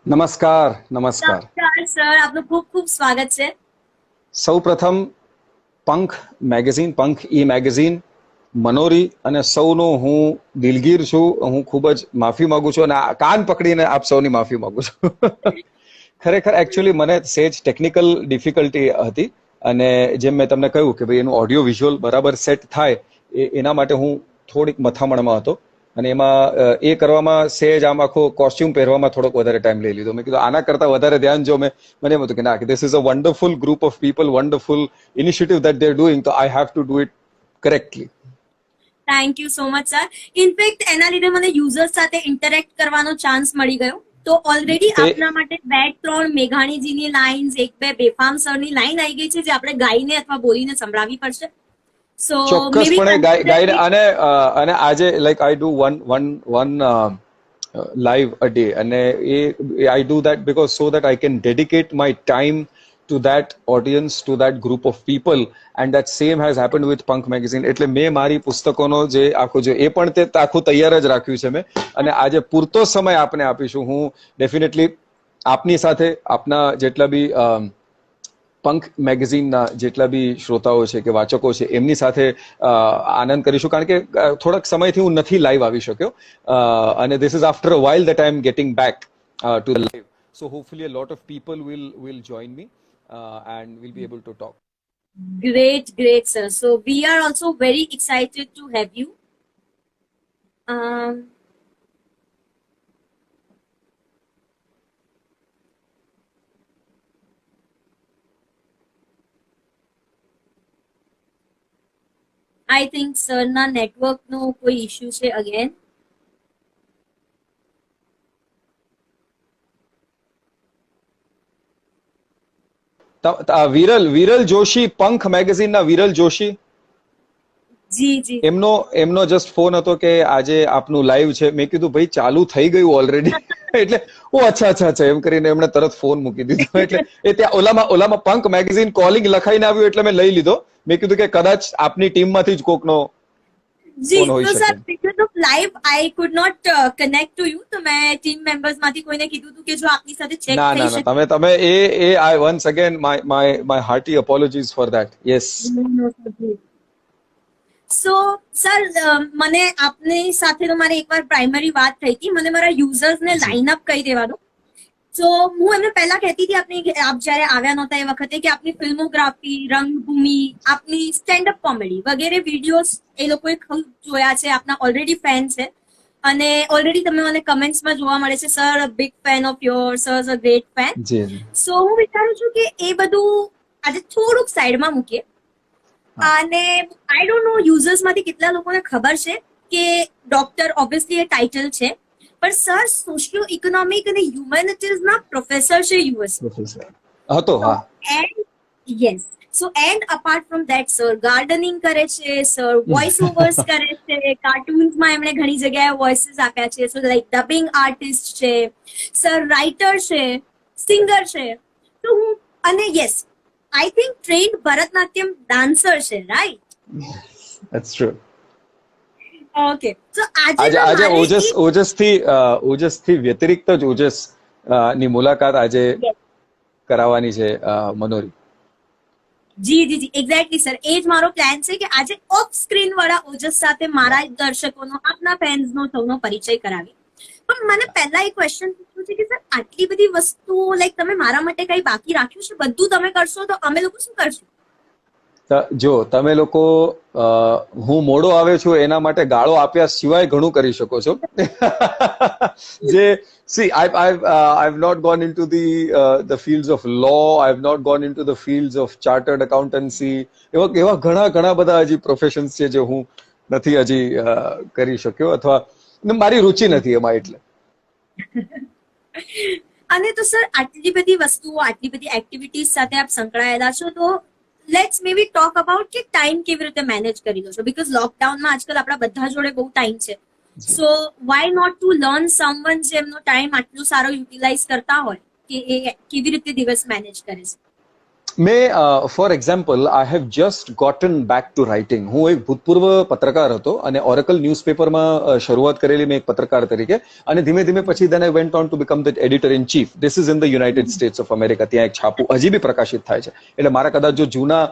નમસ્કાર નમસ્કાર. નમસ્કાર સર, આપનું ખૂબ ખૂબ સ્વાગત છે. સૌ પ્રથમ પંખ મેગેઝિન, પંખ ઈ મેગેઝિન, મનોરી અને સૌનો હું દિલગીર છું. હું ખૂબ જ માફી માંગુ છું અને કાન પકડીને આપ સૌની માફી માંગુ છું. ખરેખર એકચ્યુઅલી મને સેજ ટેકનિકલ ડિફિકલ્ટી હતી અને જેમ મેં તમને કહ્યું કે ભાઈ એનું ઓડિયો વિઝ્યુઅલ બરાબર સેટ થાય એના માટે હું થોડીક મથામણમાં હતો અને એમાં એ કરવામાં સેજ આમ આખો કોસ્ટ્યુમ પહેરવામાં થોડોક વધારે ટાઈમ લઈ લીધો. મેં કીધું આના કરતા વધારે ધ્યાન જો મને એમ હતું કે ના, this is a wonderful group of people, wonderful initiative that they are doing, તો I have to do it correctly. Thank you so much sir. In fact એના લીધે મને યુઝર્સ સાથે ઇન્ટરેક્ટ કરવાનો ચાન્સ મળી ગયો. તો ઓલરેડી આપના માટે 2-3 મેઘાણીજીની લાઇન્સ, 1-2 બેફામ સરની લાઈન આવી ગઈ છે જે આપણે ગાઈને અથવા બોલીને સંભળાવવી પડશે. સો ચોક્કસપણે ગાઈડ અને આજે like I do one live a day and I do that because so that I can dedicate my time to that audience, to that group of people, and that same has happened with Punk magazine. એટલે મેં મારી પુસ્તકોનો જે આખો જે એ પણ તે આખું તૈયાર જ રાખ્યું છે મેં, અને આજે પૂરતો સમય આપને આપીશું. હું ડેફિનેટલી આપની સાથે આપના જેટલા બી પંખ મેગેઝિનના જેટલા બી શ્રોતાઓ છે કે વાચકો છે એમની સાથે આનંદ કરીશું, કારણ કે થોડાક સમયથી હું નથી લાઈવ આવી શક્યો અને this is after a while that I M gating back to the live. So hopefully a lot of people will join me and we'll be able to talk. Great sir. So we are also very excited to have you. I think sir ના network નો કોઈ issue છે again. Viral Joshi, પંખ મેગેઝિનના Viral Joshi, જી જી, એમનો just phone હતો કે આજે આપનું live છે. મેં કીધું ભાઈ ચાલુ થઈ ગયું ઓલરેડી. એટલે ઓ અચ્છા એમ કરીને એમણે તરત ફોન મૂકી દીધો. એટલે એ ત્યાં ઓલામાં પંક મેગેઝિન કોલિંગ લખાઈને આવ્યું એટલે મેં લઈ લીધો. મેં કીધું કે કદાચ આપની ટીમમાંથી જ કોકનો જી. ફોન હોઈ તો શકે. Sir because of live I could not connect to you, તો મેં ટીમ મેમ્બર્સ માંથી કોઈને કીધું હતું કે જો આપની સાથે ચેક ના થઈ ના શકે. ના, તમે I once again my hearty apologies for that. Yes. So sir, મને આપની સાથે તો મારી એકવાર પ્રાઇમરી વાત થઈ હતી. મને મારા યુઝર્સને લાઇન અપ કહી દેવા દો. તો હું એમને પહેલા કહેતી હતી, આપ જયારે આવ્યા નહોતા એ વખતે, કે આપની ફિલ્મોગ્રાફી, રંગભૂમિ, આપની સ્ટેન્ડઅપ કોમેડી વગેરે વિડીયોઝ એ લોકોએ ખૂબ જોયા છે, આપના ઓલરેડી ફેન છે અને ઓલરેડી તમે મને કમેન્ટ્સમાં જોવા મળે છે, sir big fan of your, sir a great fan. So હું વિચારું છું કે એ બધું આજે થોડુંક સાઈડમાં મૂકીએ અને આઈ ડોન્ટ નો યુઝર્સ માંથી કેટલા લોકોને ખબર છે કે ડોક્ટર ઓબ્વિયસલી એ ટાઇટલ છે, પણ સર સોશિયો ઇકોનોમિક અને હ્યુમેનિટીઝ ના પ્રોફેસર છે યુએસ. હતો હા. And yes, so and apart from that sir gardening કરે છે, સર વોઇસ ઓવર્સ કરે છે, કાર્ટૂન્સમાં એમણે ઘણી જગ્યાએ વોઇસીસ આપ્યા છે, સો લાઈક ડબિંગ આર્ટિસ્ટ છે, સર રાઇટર છે, સિંગર છે. તો હું અને yes, I think trend Bharatanatyam dancer છે, રાઈટ? That's true. ઓકે, સો આજે ઓજસથી વ્યતિરિક્ત જ ઓજસ ની મુલાકાત આજે કરાવવાની છે મનોરી. જી જી જી, એક્ઝેક્ટલી સર, એ જ મારો પ્લાન છે કે આજે ઓફ સ્ક્રીન વાળા ઓજસ સાથે મારા દર્શકોનો, આપના ફેન્સનો સૌનો પરિચય કરાવી. પણ મને પહેલા એક ક્વેશ્ચન પૂછવું છે કે સર આટલી બધી વસ્તુઓ લાઈક તમે મારા માટે કઈ બાકી રાખ્યું છે? બધું તમે કરશો તો અમે લોકો શું કરશું? જો તમે લોકો હું મોડો આવ્યો છું એના માટે ગાળો આપ્યા સિવાય ઘણું કરી શકો છો. જે see I've not gone into the fields of law, I've not gone into the fields of chartered accountancy. એવા ઘણા બધા હજી પ્રોફેશન્સ છે જે હું નથી હજી કરી શક્યો, અથવા મારી રુચિ નથી એમાં. એટલે અને તો સર આટલી બધી વસ્તુઓ, આટલી બધી એક્ટિવિટીઝ સાથે આપ સંકળાયેલા છો, તો લેટ્સ મેબી ટોક અબાઉટ કે ટાઈમ કેવી રીતે મેનેજ કરી દો છો, બીકોઝ લોકડાઉનમાં આજકાલ આપણા બધા જોડે બહુ ટાઈમ છે. So why not to learn someone જેમનો ટાઈમ આટલો સારો યુટિલાઇઝ કરતા હોય કે એ કેવી રીતે દિવસ મેનેજ કરે છે? મેં for example I have just gotten back to writing. હું એક ભૂતપૂર્વ પત્રકાર હતો અને ઓરેકલ ન્યૂઝપેપરમાં શરૂઆત કરેલી મેં એક પત્રકાર તરીકે, અને ધીમે ધીમે પછી then I went on to become the editor in chief. This is in the United States of America. ત્યાં એક છાપું હજી બી પ્રકાશિત થાય છે, એટલે મારા કદાચ જો જૂના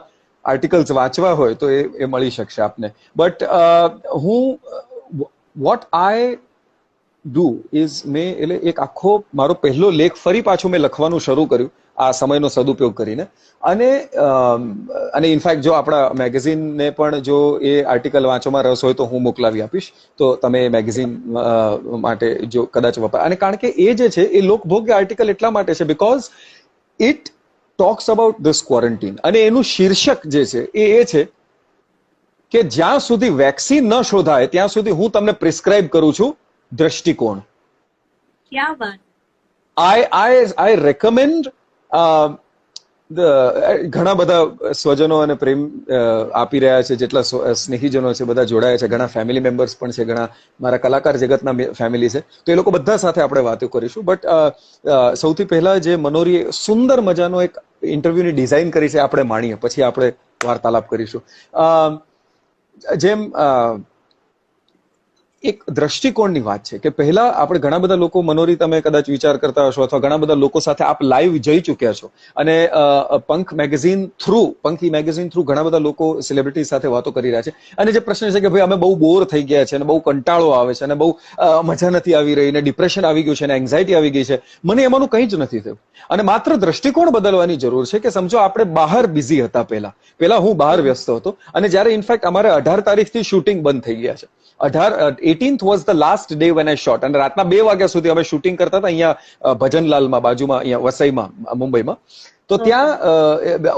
આર્ટિકલ્સ વાંચવા હોય તો એ મળી શકશે આપને. બટ હું વોટ આઈ ડુ ઇઝ મેં એટલે એક આખો મારો પહેલો લેખ ફરી પાછો મેં લખવાનું શરૂ કર્યું આ સમયનો સદુપયોગ કરીને. અને ઇનફેક્ટ જો આપણા મેગેઝિનને પણ જો એ આર્ટિકલ વાંચવામાં રસ હોય તો હું મોકલાવી આપીશ, તો તમે મેગેઝિન માટે જો કદાચ વપરાય. અને કારણ કે એ જે છે એ લોકભોગ્ય આર્ટિકલ એટલા માટે છે because it talks about this quarantine. અને એનું શીર્ષક જે છે એ છે કે જ્યાં સુધી વેક્સિન ન શોધાય ત્યાં સુધી હું તમને પ્રિસ્ક્રાઇબ કરું છું દ્રષ્ટિકોણ. ક્યા વાત. આઈ રેકમેન્ડ ઘણા બધા સ્વજનો અને પ્રેમ આપી રહ્યા છે, જેટલા સ્નેહીજનો છે બધા જોડાયા છે, ઘણા ફેમિલી મેમ્બર્સ પણ છે, ઘણા મારા કલાકાર જગતના ફેમિલી છે, તો એ લોકો બધા સાથે આપણે વાતો કરીશું. બટ સૌથી પહેલા જે મનોરીએ સુંદર મજાનો એક ઇન્ટરવ્યુની ડિઝાઇન કરી છે આપણે માણીએ, પછી આપણે વાર્તાલાપ કરીશું. જેમ એક દ્રષ્ટિકોણની વાત છે કે પહેલા આપણે ઘણા બધા લોકો, મનોરી તમે કદાચ વિચાર કરતા હશો અથવા ઘણા બધા લોકો સાથે આપ લાઈવ જઈ ચૂક્યા છો, અને પંખ મેગેઝિન થ્રુ ઘણા બધા લોકો સેલિબ્રિટી સાથે વાતો કરી રહ્યા છે. અને જે પ્રશ્ન છે કે ભાઈ અમે બહુ બોર થઈ ગયા છે અને બહુ કંટાળો આવે છે અને બહુ મજા નથી આવી રહી ને ડિપ્રેશન આવી ગયું છે અને એન્ઝાયટી આવી ગઈ છે, મને એમાંનું કંઈ જ નથી થયું. અને માત્ર દ્રષ્ટિકોણ બદલવાની જરૂર છે કે સમજો આપણે બહાર બિઝી હતા, પહેલા હું બહાર વ્યસ્ત હતો, અને જ્યારે ઇનફેક્ટ અમારે 18 તારીખથી શૂટિંગ બંધ થઈ ગયા છે. 18th was the last day when I shot, અને રાતના 2 વાગ્યા સુધી અમે શૂટિંગ કરતા હતા અહીંયા ભજનલાલમાં, બાજુમાં અહીંયા વસઈમાં, મુંબઈમાં. તો ત્યાં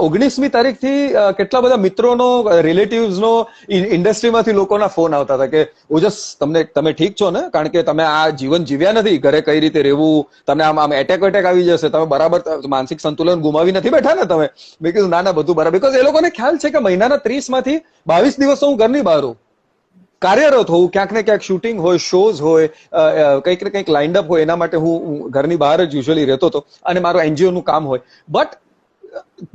19મી તારીખથી કેટલા બધા મિત્રોનો, રિલેટિવ્સનો, ઇન્ડસ્ટ્રીમાંથી લોકોના ફોન આવતા હતા કે ઓજસ તમે ઠીક છો ને, કારણ કે તમે આ જીવન જીવ્યા નથી, ઘરે કઈ રીતે રહેવું, તમને આમ એટેક આવી જશે, તમે બરાબર માનસિક સંતુલન ગુમાવી નથી બેઠા ને તમે. મેં કીધું ના બધું બરાબર, બીકોઝ એ લોકોને ખ્યાલ છે કે મહિનાના 30 માંથી 22 દિવસ હું ઘરની બહાર હોઉં, કાર્યરત હોઉં, ક્યાંક ને ક્યાંક શૂટિંગ હોય, શોઝ હોય, કંઈક ને કંઈક લાઇન્ડ અપ હોય, એના માટે હું ઘરની બહાર જ યુઝ્યુઅલી રહેતો હતો, અને મારું એનજીઓનું કામ હોય. બટ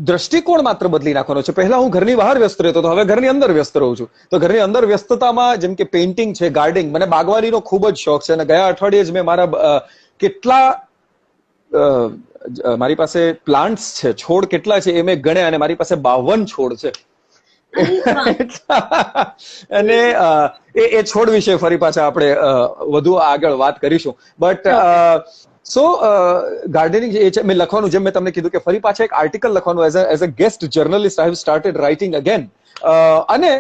દ્રષ્ટિકોણ માત્ર બદલી નાખવાનો છે. પહેલા હું ઘરની બહાર વ્યસ્ત રહેતો હતો, હવે ઘરની અંદર વ્યસ્ત રહું છું. તો ઘરની અંદર વ્યસ્તતામાં જેમ કે પેઇન્ટિંગ છે, ગાર્ડનિંગ, મને બાગવાનીનો ખૂબ જ શોખ છે, અને ગયા અઠવાડિયે જ મેં મારા કેટલા મારી પાસે પ્લાન્ટ્સ છે, છોડ કેટલા છે એ મેં ગણ્યા, અને મારી પાસે 52 છોડ છે. અને એ છોડ વિશે ફરી પાછા આપણે વધુ આગળ વાત કરીશું. બટ સો ગાર્ડનિંગ એ છે, મેં લખવાનું, જેમ મેં તમને કીધું કે ફરી પાછા એક આર્ટિકલ લખવાનું as a guest journalist I have started writing again. અને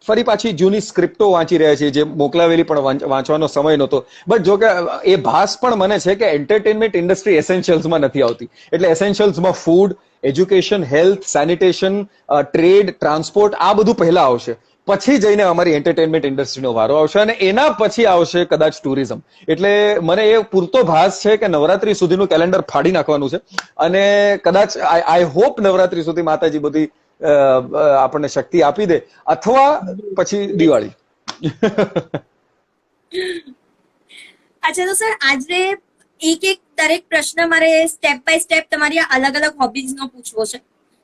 ફરી પાછી જૂની સ્ક્રિપ્ટો વાંચી રહ્યા છીએ, જે મોકલાવેલી પણ વાંચવાનો સમય નહોતો. બટ જો કે એ ભાસ પણ મને છે કે એન્ટરટેનમેન્ટ ઇન્ડસ્ટ્રી એસેન્શિયલ્સમાં નથી આવતી, એટલે એસેન્શિયલ્સમાં food, education, health, sanitation, trade, transport, આ બધું પહેલા આવશે, પછી જઈને અમારી એન્ટરટેનમેન્ટ ઇન્ડસ્ટ્રીનો વારો આવશે, અને એના પછી આવશે કદાચ ટુરિઝમ. એટલે મને એ પૂરતો ભાસ છે કે નવરાત્રી સુધીનું કેલેન્ડર ફાડી નાખવાનું છે, અને કદાચ આઈ હોપ નવરાત્રી સુધી માતાજી બધી આપણને શક્તિ આપી દે, અથવા પછી દિવાળી. અચ્છા, તો સર આજે એક દરેક પ્રશ્ન મારે સ્ટેપ બાય સ્ટેપ તમારી અલગ અલગ હોબીઝ નો પૂછવો છે.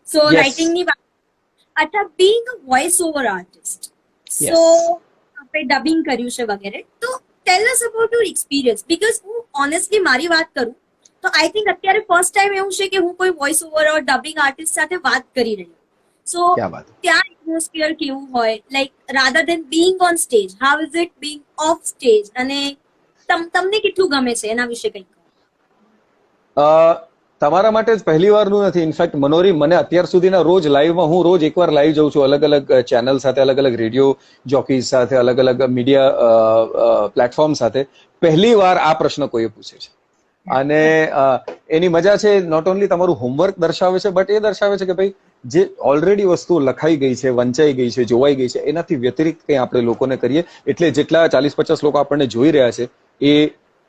સો રાઇટિંગ ની વાત, અચ્છા, being a voice over artist, so આપણે ડબિંગ કર્યું છે વગેરે, તો tell us about your experience. Because હું ઓનેસ્ટલી મારી વાત કરું તો આઈ થિંક અત્યારે ફર્સ્ટ ટાઈમ એવું છે કે હું કોઈ voice over or dubbing artist સાથે વાત કરી રહી. સો ત્યાં એટમોસ્ફિયર કેવું હોય, like rather than being on stage, how is it being off stage, અને તમને કેટલું ગમે છે એના વિશે કંઈક? તમારા માટે જ પહેલી વારનું નથી. ઇનફેક્ટ મનોરી, મને અત્યાર સુધીના રોજ લાઈવમાં, હું રોજ એકવાર લાઈવ જઉં છું, અલગ અલગ ચેનલ સાથે, અલગ અલગ રેડિયો જોકીઝ સાથે, અલગ અલગ મીડિયા પ્લેટફોર્મ સાથે. પહેલી વાર આ પ્રશ્ન કોઈએ પૂછે છે, અને એની મજા છે. નોટ ઓનલી તમારું હોમવર્ક દર્શાવે છે, બટ એ દર્શાવે છે કે ભાઈ જે ઓલરેડી વસ્તુ લખાઈ ગઈ છે, વંચાઈ ગઈ છે, જોવાઈ ગઈ છે, એનાથી વ્યતિરિક્ત કંઈ આપણે લોકોને કરીએ, એટલે જેટલા 40-50 લોકો આપણને જોઈ રહ્યા છે એ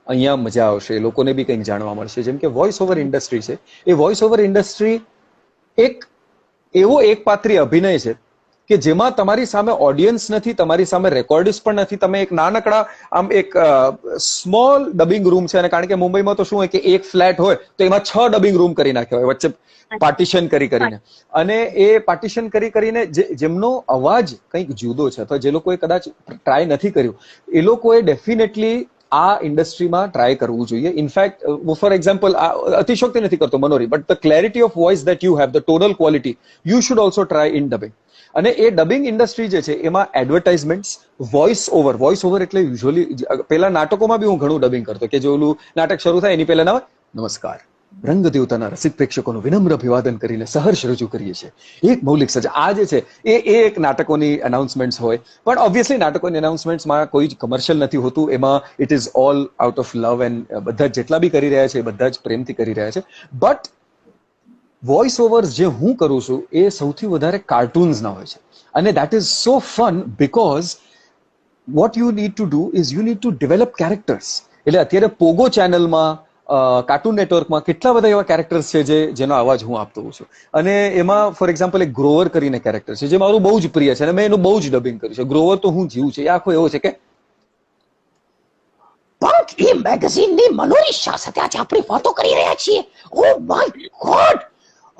અહીંયા મજા આવશે, લોકોને બી કંઈક જાણવા મળશે. જેમ કે વોઇસ ઓવર ઇન્ડસ્ટ્રી છે, એ વોઇસ ઓવર ઇન્ડસ્ટ્રી એક એવો એકપાત્રી અભિનય છે કે જેમાં તમારી સામે ઓડિયન્સ નથી, તમારી સામે રેકોર્ડિસ્ટ પણ નથી, તમે એક નાનકડા આમ એક સ્મોલ ડબિંગ રૂમ છે, અને કારણ કે મુંબઈમાં તો શું હોય કે એક ફ્લેટ હોય તો એમાં 6 ડબિંગ રૂમ કરી નાખ્યા હોય વચ્ચે પાર્ટીશન કરીને, અને એ પાર્ટીશન કરીને જેમનો અવાજ કંઈક જુદો છે અથવા જે લોકોએ કદાચ ટ્રાય નથી કર્યું એ લોકોએ ડેફિનેટલી આ ઇન્ડસ્ટ્રીમાં ટ્રાય કરવું જોઈએ. ઇનફેક્ટ ફોર એક્ઝામ્પલ, અતિશોક્તિ નથી કરતો Manori, but the clarity of voice that you have, the tonal quality, you should also try in dubbing. અને એ ડબિંગ ઇન્ડસ્ટ્રી જે છે એમાં એડવર્ટાઇઝમેન્ટ્સ, વોઇસ ઓવર એટલે યુઝ્યુઅલી પેલા નાટકોમાં બી હું ઘણું ડબિંગ કરતો, કે જે ઓલું નાટક શરૂ થાય એની પહેલા ના નમસ્કાર, રંગદેવતાના રસિક પ્રેક્ષકોનું વિનમ્ર અભિવાદન કરીને સહર્ષ રજૂ કરીએ છીએ એક મૌલિક સજા. આ જે છે એ એક નાટકોની અનાઉન્સમેન્ટ્સ હોય, પણ ઓબ્વિયસલી નાટકોની અનાઉન્સમેન્ટ્સમાં કોઈ જ કમર્શિયલ નથી હોતું, એમાં it is all out of love, and બધા જેટલા બી કરી રહ્યા છે એ બધા જ પ્રેમથી કરી રહ્યા છે. બટ વોઇસ ઓવર્સ જે હું કરું છું એ સૌથી વધારે કાર્ટૂન્સના હોય છે, અને that is so fun because what you need to do is you need to develop characters. એટલે અત્યારે પોગો ચેનલમાં, કાર્ટૂન નેટવર્કમાં કેટલા બધા એવા કેરેક્ટર્સ છે જેનો અવાજ હું આપતો હોઉં છું, અને એમાં ફોર એક્ઝામ્પલ એક ગ્રોવર કરીને કેરેક્ટર છે જે મારું બહુ જ પ્રિય છે, અને મેં એનું બહુ જ ડબિંગ કર્યું છે. ગ્રોવર તો હું જીવું છે, એ આખો એવો છે કે પંખ એ મેગઝીનની મનોરી શાહ સાથે આજે આપણે વાતો કરી રહ્યા છીએ. ઓ માય ગોડ,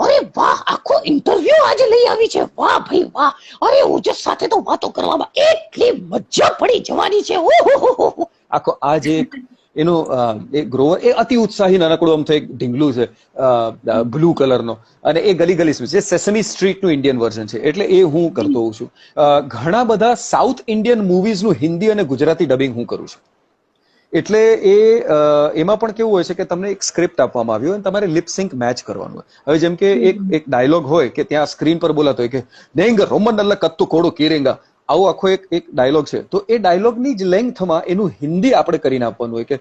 અરે વાહ, આખો ઇન્ટરવ્યુ આજે લઈ આવી છે. વાહ ભાઈ વાહ, અરે ઓજસ સાથે તો વાતો કરવામાં એટલી મજા પડી જવાની છે. ઓહો, આખો આ જે એનું એ ગ્રોવર એ અતિ ઉત્સાહી નાનકડું આમ એક ઢીંગલું છે બ્લુ કલરનો, અને એ ગલી ગલી જે સેસમી સ્ટ્રીટનું ઇન્ડિયન વર્ઝન છે, એટલે એ હું કરતો હોઉં છું. ઘણા બધા સાઉથ ઇન્ડિયન મૂવીઝનું હિન્દી અને ગુજરાતી ડબિંગ હું કરું છું. એટલે એમાં પણ કેવું હોય છે કે તમને એક સ્ક્રિપ્ટ આપવામાં આવ્યું હોય અને તમારે લિપ સિંક મેચ કરવાનું હોય. હવે જેમ કે એક ડાયલોગ હોય કે ત્યાં સ્ક્રીન પર બોલાતો હોય કે નેંગ રોમન નલ્લા કત્તુ કોડો કીરેંગા, આવો આખો એક ડાયલોગ છે, તો એ ડાયલોગની જ લેન્થમાં એનું હિન્દી આપણે કરીને આપવાનું હોય કે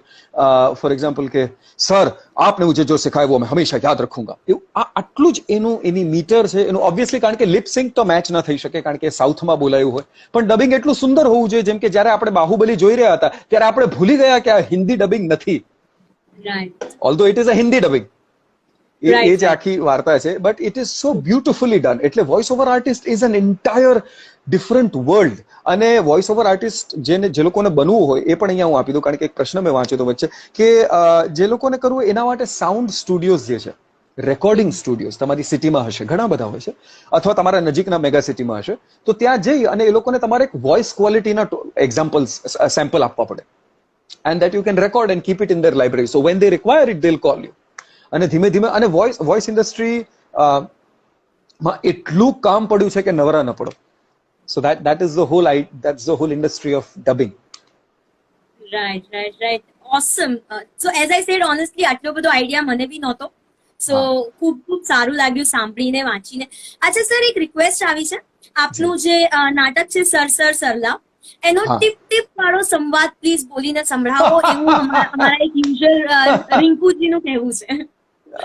ફોર એક્ઝામ્પલ કે સર આપને મુझे जो सिखाया वो मैं हमेशा याद रखूंगा. એવું આટલું જ એની મીટર છે એનું. ઓબ્વિયસલી કારણ કે લિપ સિંક તો મેચ ના થઈ શકે કારણ કે સાઉથમાં બોલાયું હોય, પણ ડબિંગ એટલું સુંદર હોવું જોઈએ. જેમ કે જયારે આપણે બાહુબલી જોઈ રહ્યા હતા ત્યારે આપણે ભૂલી ગયા કે આ હિન્દી ડબિંગ નથી, although it is a Hindi dubbing. એ જ આખી વાર્તા છે, but it is so beautifully done. એટલે voice over artist is an entire different world. અને વોઇસ ઓવર આર્ટિસ્ટ જે લોકોને બનવું હોય એ પણ અહીંયા હું આપી દઉં, કારણ કે એક પ્રશ્ન મેં વાંચ્યો હતો વચ્ચે કે જે લોકોને કરવું હોય એના માટે સાઉન્ડ સ્ટુડિયોઝ જે છે, રેકોર્ડિંગ સ્ટુડિયોઝ તમારી સિટીમાં હશે, ઘણા બધા હોય છે, અથવા તમારા નજીકના મેગા સિટીમાં હશે, તો ત્યાં જઈ અને એ લોકોને તમારે એક વોઇસ ક્વોલિટીના એક્ઝામ્પલ્સ સેમ્પલ આપવા પડે, and that you can record and keep it in their library. So when they require it they will call you. અને ધીમે ધીમે, અને વોઇસ ઇન્ડસ્ટ્રી માં એટલું કામ પડ્યું છે કે નવરા ન પડો. So that is that's the whole industry of dubbing. Right. Awesome. So as I said, honestly, આટલો બધો આઈડિયા મને બી નહોતો. સો ખૂબ સારું લાગ્યું સાંભળીને, વાંચીને. અચ્છા સર, એક રિક્વેસ્ટ આવી છે. આપનું જે નાટક છે સર સરલા, એનો ટીપ વાળો સંવાદ પ્લીઝ બોલીને સંભળાવો, એવું અમારા એક યુઝર રિંકુજીનું કહેવું છે.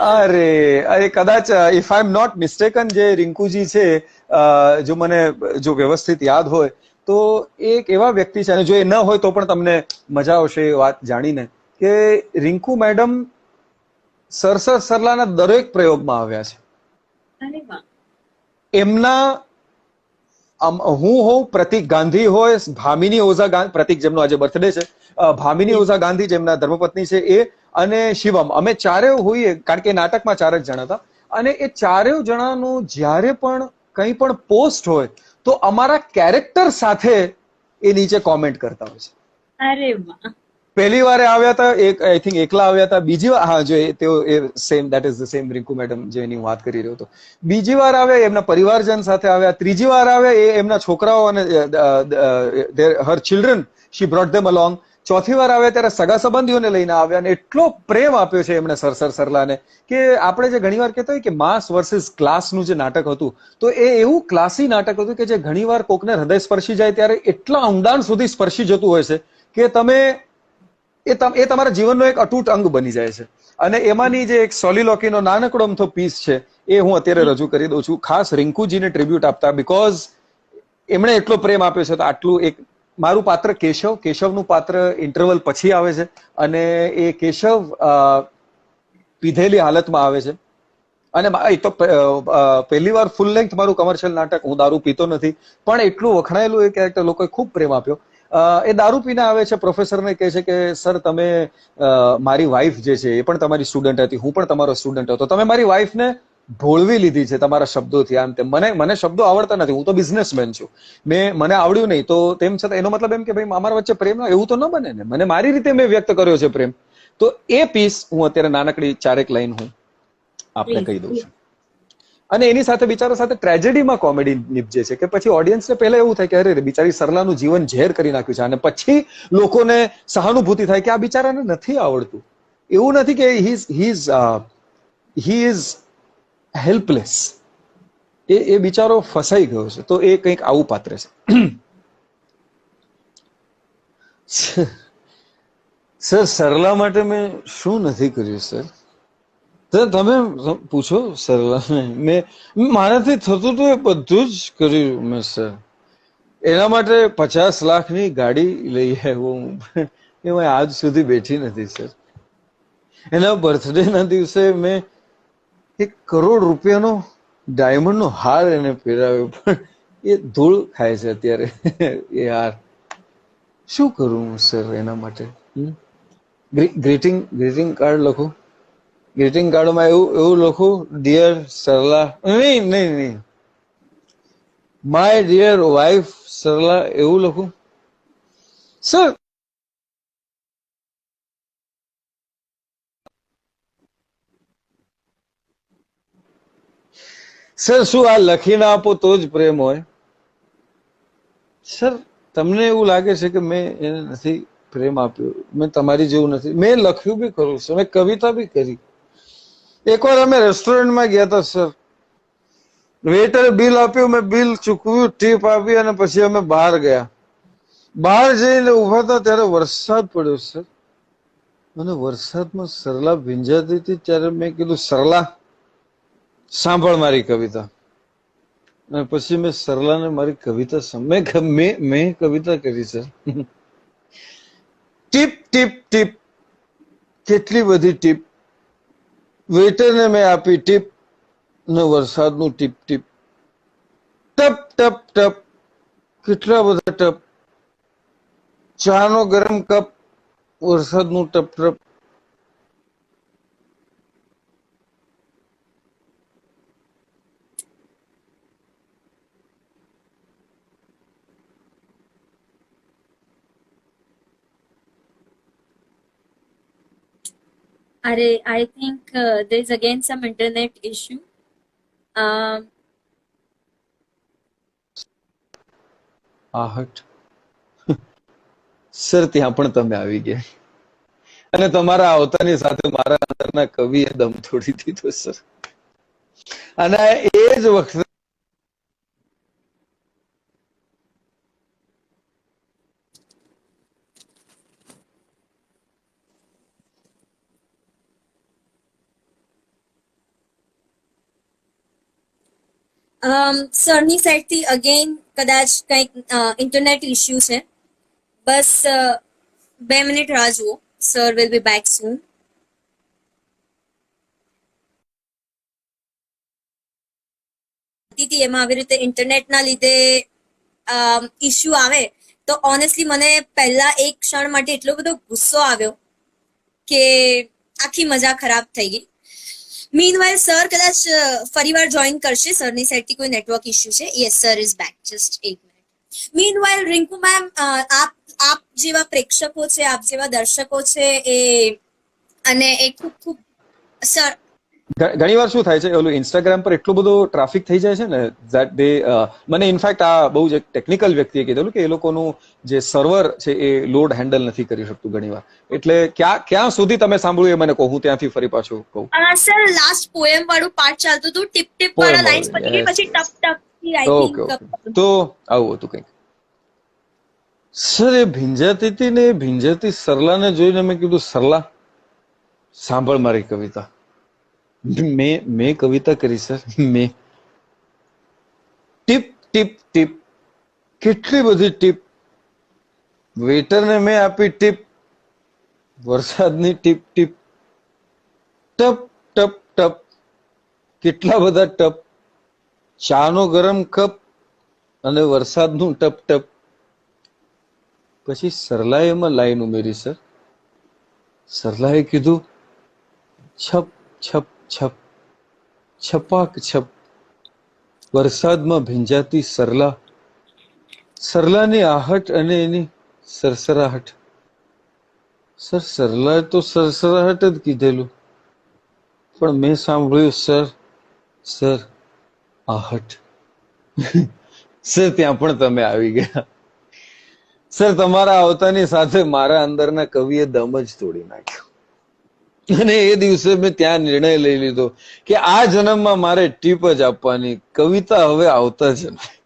અરે કદાચ if I am not mistaken, જે રિંકુજી છે, જો મને વ્યવસ્થિત યાદ હોય તો એક એવા વ્યક્તિ છે, અને જો એ ન હોય તો પણ તમને મજા આવશે એ વાત જાણીને, કે રિંકુ મેડમ સરલાના દરેક પ્રયોગમાં આવ્યા છે. એમના હું હોઉં, પ્રતિક ગાંધી હોય, ભામિની ઓઝા ગાંધી, પ્રતિક જેમનો આજે બર્થડે છે, ભામિની ઓઝા ગાંધી જેમના ધર્મપત્ની છે એ, અને શિવમ, અમે ચારેય હોઈએ, કારણ કે નાટકમાં 4 જ જણા હતા, અને એ ચારેય જણાનું જ્યારે પણ કંઈ પણ પોસ્ટ હોય તો અમારા કેરેક્ટર સાથે એ નીચે કોમેન્ટ કરતા હોય છે. અરે વાહ. પહેલી વાર આવ્યા હતા, આઈ થિંક એકલા આવ્યા હતા. બીજી વાર, હા, જો તેઓ same, that is the same Rinku madam જેની હું વાત કરી રહ્યો હતો. બીજી વાર આવ્યા એમના પરિવારજન સાથે આવ્યા. ત્રીજી વાર આવ્યા એ એમના છોકરાઓ અને હર children, she brought them along. ચોથી વાર આવ્યા ત્યારે સગા સંબંધીઓને લઈને આવ્યા, અને એટલો પ્રેમ આપ્યો છે એમણે સરલાને, કે આપણે જે ઘણીવાર કહેતા હોય કે માસ વર્સિસ ક્લાસનું જે નાટક હતું, તો એ એવું ક્લાસી નાટક હતું કે જે ઘણીવાર કોકને હૃદય સ્પર્શી જાય ત્યારે એટલા ઊંડાણ સુધી સ્પર્શી જતું હોય છે કે તમે એ તમારા જીવનનો એક અતૂટ અંગ બની જાય છે. અને એમાંની જે એક સોલિલોકીનો નાનકડો અમથો પીસ છે એ હું અત્યારે રજૂ કરી દઉં છું, ખાસ રિંકુજીને ટ્રિબ્યુટ આપતા, બીકોઝ એમણે એટલો પ્રેમ આપ્યો છે. તો આટલું એક મારું પાત્ર કેશવનું પાત્ર ઇન્ટરવલ પછી આવે છે, અને એ કેશવ પીધેલી હાલતમાં આવે છે, અને એ તો પહેલી વાર ફૂલ લેન્થ મારું કમર્શિયલ નાટક, હું દારૂ પીતો નથી, પણ એટલું વખણાયેલું એ કેરેક્ટર લોકોએ ખૂબ પ્રેમ આપ્યો. એ દારૂ પીને આવે છે, પ્રોફેસરને કહે છે કે સર તમે મારી વાઈફ જે છે એ પણ તમારી સ્ટુડન્ટ હતી, હું પણ તમારો સ્ટુડન્ટ હતો, તમે મારી વાઈફને ભોળવી લીધી છે તમારા શબ્દોથી, આમ તેમ. મને શબ્દો આવડતા નથી, હું તો બિઝનેસમેન છું, મને આવડ્યું નહીં, તો તેમ છતાં એનો મતલબ એમ કે ભાઈ અમારા વચ્ચે પ્રેમ, એવું તો ન બને ને, મને મારી રીતે મેં વ્યક્ત કર્યો છે પ્રેમ. તો એ પીસ હું અત્યારે નાનકડી 4 લાઈન હું આપને કહી દઉં છું. અને એની સાથે બિચારા સાથે ટ્રેજેડીમાં કોમેડી નિપજે છે કે પછી ઓડિયન્સને પહેલા એવું થાય કે અરે બિચારી સરલાનું જીવન ઝેર કરી નાખ્યું છે, અને પછી લોકોને સહાનુભૂતિ થાય કે આ બિચારાને નથી આવડતું. એવું નથી કે હી ઇઝ હેલ્પલેસ, એ બિચારો ફસાઈ ગયો છે. તો એ કંઈક આવું પાત્ર છે. સર સરલા માટે મેં શું નથી કર્યું સર? તમે પૂછો સરલાને. મારાથી થતું તો એ બધું જ કર્યું મેં સર. એના માટે 50 લાખની ગાડી લઈ આવ્યો હું, એમાં આજ સુધી બેઠી નથી સર. એના બર્થડે ના દિવસે મેં 1 કરોડ રૂપિયાનો ડાયમંડનો હાર એને પહેરાવ્યો, પણ એ ધૂળ ખાય છે અત્યારે એ હાર. શું કરું હું સર એના માટે? ગ્રીટિંગ કાર્ડ લખું, ગ્રીટિંગ કાર્ડમાં એવું લખું, ડિયર સરલા, નહીં, માય ડિયર વાઇફ સરલા, એવું લખું સર? સર શું આ લખીને આપો તો જ પ્રેમ હોય? સર તમને એવું લાગે છે કે મેં એને નથી પ્રેમ આપ્યો? મેં તમારી જેવું નથી, મેં લખ્યું બી ખરું છે, મેં કવિતા બી કરી. એકવાર અમે રેસ્ટોરન્ટમાં ગયા હતા સર, વેઇટરે બિલ આપ્યું, મેં બિલ ચૂકવ્યું, ટીપ આપી, અને પછી અમે બહાર ગયા. બહાર જઈને ઉભા હતા ત્યારે વરસાદ પડ્યો સર, અને વરસાદમાં સરલા ભીંજાતી હતી. ત્યારે મેં કીધું સરલા સાંભળ મારી કવિતા. અને પછી મેં સરલાને મારી કવિતા મેં કવિતા કરી સર. ટીપ ટીપ ટીપ, કેટલી બધી ટીપ, વેઇટરને મેં આપી ટીપ, ને વરસાદનું ટીપ ટીપ, ટપ ટપ ટપ, કેટલા બધા ટપ, ચાનો ગરમ કપ, વરસાદનું ટપ ટપ. I think there's again some internet issue. આહટ સર, ત્યાં પણ તમે આવી ગયા, અને તમારા આવતાની સાથે મારા અંદરના કવિએ દમ તોડી દીધો સર. અને એ જ વખતે સરની સાઈડથી અગેન કદાચ કંઈક ઇન્ટરનેટ ઇશ્યુ છે. બસ 2 મિનિટ રાહ જુઓ. સર વિલ બી બેક સૂન. એમાં આવી રીતે ઇન્ટરનેટના લીધે ઇશ્યુ આવે તો ઓનેસ્ટલી મને પહેલા એક ક્ષણ માટે એટલો બધો ગુસ્સો આવ્યો કે આખી મજા ખરાબ થઈ ગઈ. મીનવાઇલ સર કદાચ ફરીવાર જોઈન કરશે. સરની સાઈડથી કોઈ નેટવર્ક ઇશ્યુ છે. Yes, sir is back. Just 1 minute. Meanwhile Rinku ma'am, આપ જેવા પ્રેક્ષકો છે, આપ જેવા દર્શકો છે, અને એ ખૂબ ખૂબ સર ઘણી વાર શું થાય છે, ઓલું ઇન્સ્ટાગ્રામ પર એટલું બધું ટ્રાફિક થઈ જાય છે ને, ધેટ દે મને ઇનફેક્ટ આ બહુ જ એક ટેકનિકલ વ્યક્તિએ કીધેલું કે એ લોકોનું જે સર્વર છે એ લોડ હેન્ડલ નથી કરી શકતું ઘણી વાર. એટલે ક્યાં સુધી તમે સાંભળ્યું એ મને કહો, હું ત્યાંથી ફરી પાછું કહું. સર લાસ્ટ પોએમ વાળું પાર્ટ ચાલતું હતું, ટીપ ટીપ વાળા લાઇન્સ પતી ગઈ, પછી ટપ ટપ થી આઈ ઓકે થિંક. તો આવું હતું કંઈક સર. એ ભીંજાતી હતી ને, એ ભીંજાતી સરલાને જોઈને મેં કીધું સરલા સાંભળ મારી કવિતા. મેં કવિતા કરી સર. મેં ટીપ ટીપ ટીપ, કેટલી બધી ટીપ, વેઇટરને મેં આપી ટીપ, વરસાદની ટીપ ટીપ, ટપ ટપ ટપ, કેટલા બધા ટપ, ચાનો ગરમ કપ અને વરસાદનું ટપ ટપ. પછી સરલાએ એમાં લાઈન ઉમેરી સર. સરલાએ કીધું, છપ છપ છપ, છપાક છપ, વરસાદમાં ભીંજાતી સરલા, સરલાની આહટ અને એની સરસરાહટ. સર સરલાએ તો સરસરાહટ જ કીધેલું, પણ મેં સાંભળ્યું સર આહટ. સર ત્યાં પણ તમે આવી ગયા. સર તમારા આવતાની સાથે મારા અંદરના કવિએ દમ જ તોડી નાખ્યો. અને એ દિવસે મેં ત્યાં નિર્ણય લઈ લીધો કે આ જન્મમાં મારે ટીપ જ આપવાની, કવિતા હવે આવતા જ નથી.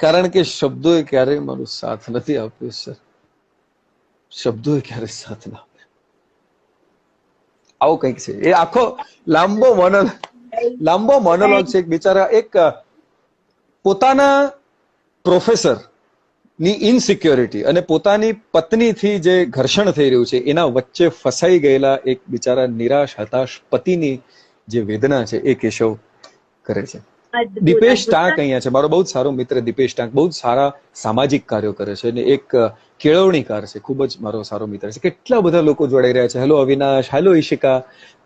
કારણ કે શબ્દોએ ક્યારેય મારો સાથ નથી આપ્યો સર, શબ્દોએ ક્યારેય સાથ ના આપ્યો. આવું કંઈક છે. એ આખો લાંબો મોનોલોગ છે. એક બિચારા એક પોતાના પ્રોફેસર ની ઇનસિક્યોરિટી અને પોતાની પત્નીથી જે ઘર્ષણ થઈ રહ્યું છે એના વચ્ચે ફસાઈ ગયેલા એક બિચારા નિરાશ હતાશ પતિની જે વેદના છે એ કેશવ કરે છે. દીપેશ ટાંક અહીંયા છે, મારો બહુ જ સારો મિત્ર દીપેશ ટાંક, બહુ જ સારા સામાજિક કાર્યો કરે છે અને એક કેળવણીકાર છે, ખૂબ જ મારો સારો મિત્ર છે. કેટલા બધા લોકો જોડાઈ રહ્યા છે. હેલો અવિનાશ, હેલો ઈશિકા,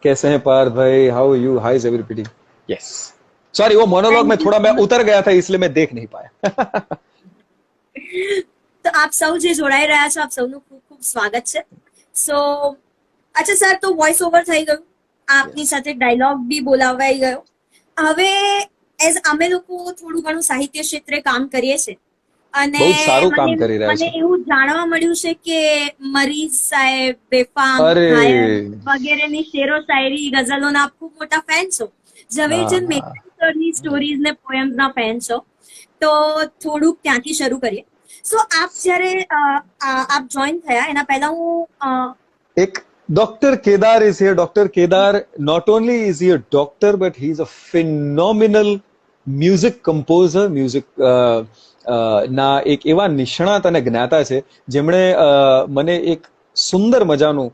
कैसे हैं पार्थ भाई, how you, hi is everybody. Yes, sorry वो मोनोलॉग में थोड़ा मैं उतर गया था इसलिए मैं देख नहीं पाया. તો આપ સૌ જે જોડાઈ રહ્યા છો આપ સૌનું ખૂબ ખૂબ સ્વાગત છે. સો અચ્છા સર, તો વોઇસ ઓવર થઈ ગયું, આપની સાથે ડાયલોગ બી બોલાવાઈ ગયો. હવે એઝ અમે લોકો થોડું ઘણું સાહિત્ય ક્ષેત્રે કામ કરીએ છીએ અને બહુ સારું કામ કરી રહ્યા મને છે. એવું જાણવા મળ્યું છે કે મરીઝ સાહેબ, બેફામ, અરે. ઘાયલ વગેરેની શેરો શાયરી ગઝલોના આપ ખૂબ મોટા ફેન છો. ઝવેરચંદ મેઘાણી સરની સ્ટોરીઝ ને પોએમ્સ ના ફેન છો. તો થોડુંક ત્યાંથી શરૂ કરીએ. સો આપ જ્યારે આપ જોઈન થયા એના પહેલા હું એક Dr. Kedar is here. Dr. Kedar, not only is he a doctor, but he is a phenomenal music composer, music ના એક એવા નિષ્ણાત અને જ્ઞાતા છે જેમણે મને એક સુંદર મજાનું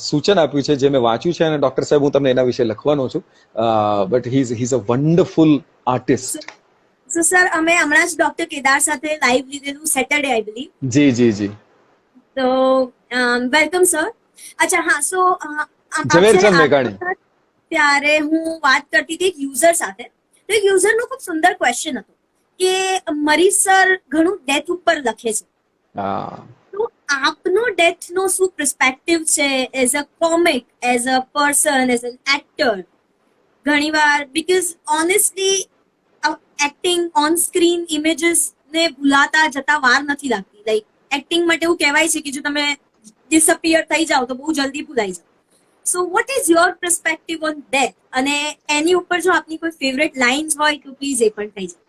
સૂચન આપ્યું છે જે મેં વાંચ્યું છે અને ડોક્ટર સાહેબ હું તમને એના વિશે લખવાનો છું. But he is a wonderful artist. So sir, અમે હમણાં જ ડોક્ટર કેદાર સાથે લાઈવ લીધેલું સેટરડે આઈ બિલીવ. જી જી જી. તો વેલકમ સર. અચ્છા હા, સો ઝવેરચંદ મેઘાણી ત્યારે હું વાત કરતી હતી એક યુઝર સાથે. તો એક યુઝરનો ખૂબ સુંદર ક્વેશ્ચન હતો કે મરીઝ સર ઘણું ડેથ ઉપર લખે છે, તો આપનો ડેથ નો શું પર્સપેક્ટિવ છે as a comic, as a person, as an actor? ઘણીવાર because honestly acting on screen images ને ભૂલાતા જતા વાર નથી લાગતી. લાઈક એક્ટિંગ માટે એવું કહેવાય છે કે જો તમે ડિસઅપિયર થઈ જાઓ તો બહુ જલ્દી ભૂલાઈ જાઓ. So what is your perspective on death? અને એની ઉપર જો આપની કોઈ ફેવરેટ લાઇન્સ હોય તો પ્લીઝ એ પણ થઈ જાય.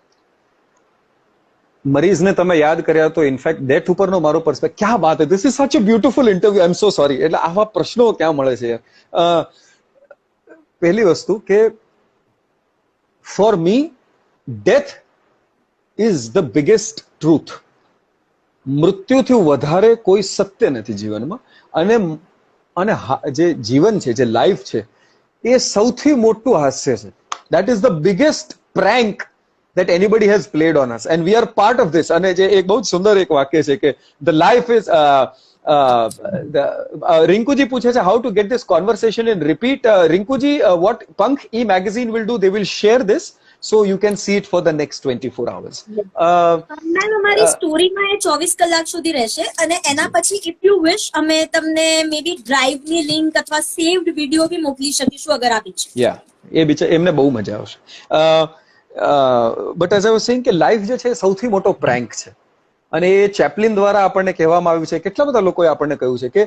મરીઝને તમે યાદ કર્યા તો ઇનફેક્ટ ડેથ ઉપરનો મારો પર્સપેક્ટિવ, ક્યાં વાત હે, this is such a beautiful interview. I am so sorry. એટલે આવા પ્રશ્નો ક્યાં મળે છે યાર. પહેલી વસ્તુ કે for me death is the biggest truth. મૃત્યુથી વધારે કોઈ સત્ય નથી જીવનમાં. અને જે જીવન છે, જે લાઈફ છે, એ સૌથી મોટું હાસ્ય છે. That is the biggest prank that anybody has played on us and we are part of this. અને જે એક બહુ સુંદર એક વાક્ય છે કે the life is રિંકુજી પૂછે છે how to get this conversation in repeat. રિંકુજી, what Punk e-magazine will do, they will share this so you can see it for the next 24 hours. Ma'am અમારી સ્ટોરીમાં એ 24 કલાક સુધી રહેશે અને એના પછી ઇફ યુ વિશ અમે તમને મે બી ડ્રાઈવની લિંક અથવા સેવ્ડ વિડિયો બી મોકલી શકીશું અગર આપ ઈચ્છો. યા, એ બિચારા એમને બહુ મજા આવશે. But as I was saying કે લાઈફ જે છે સૌથી મોટો પ્રેન્ક છે અને એ ચેપલિન દ્વારા આપણને કહેવામાં આવ્યું છે, કેટલા બધા લોકોએ આપણને કહ્યું છે કે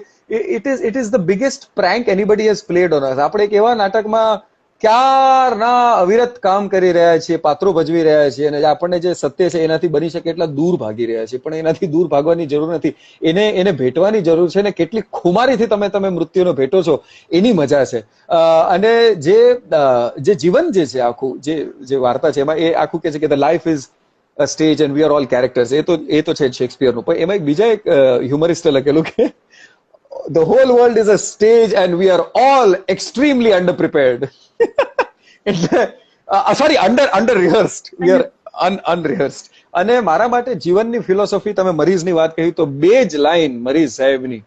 it is the biggest prank anybody has played on us. આપણે એક એવા નાટકમાં ક્યારના અવિરત કામ કરી રહ્યા છીએ, પાત્રો ભજવી રહ્યા છીએ અને આપણને જે સત્ય છે એનાથી બની શકે એટલા દૂર ભાગી રહ્યા છીએ. પણ એનાથી દૂર ભાગવાની જરૂર નથી, એને ભેટવાની જરૂર છે. ને કેટલી ખુમારીથી તમે મૃત્યુનો ભેટો છો એની મજા છે. અને જે જીવન જે છે આખું, જે વાર્તા છે એમાં એ આખું કે છે કે the life is a stage and we are all characters. એ તો છે શેક્સપિયરનું. પણ એમાં એક બીજા એક હ્યુમરિસ્ટે લખેલું કે the whole world is a stage and we are all extremely underprepared. એટલે સોરી અંડર રિહર્સ્ડ વી આર અનરિહર્સ્ડ. અને મારા માટે જીવનની ફિલોસોફી, તમે મરીઝની વાત કહી તો બે જ લાઈન મરીઝ સાહેબની,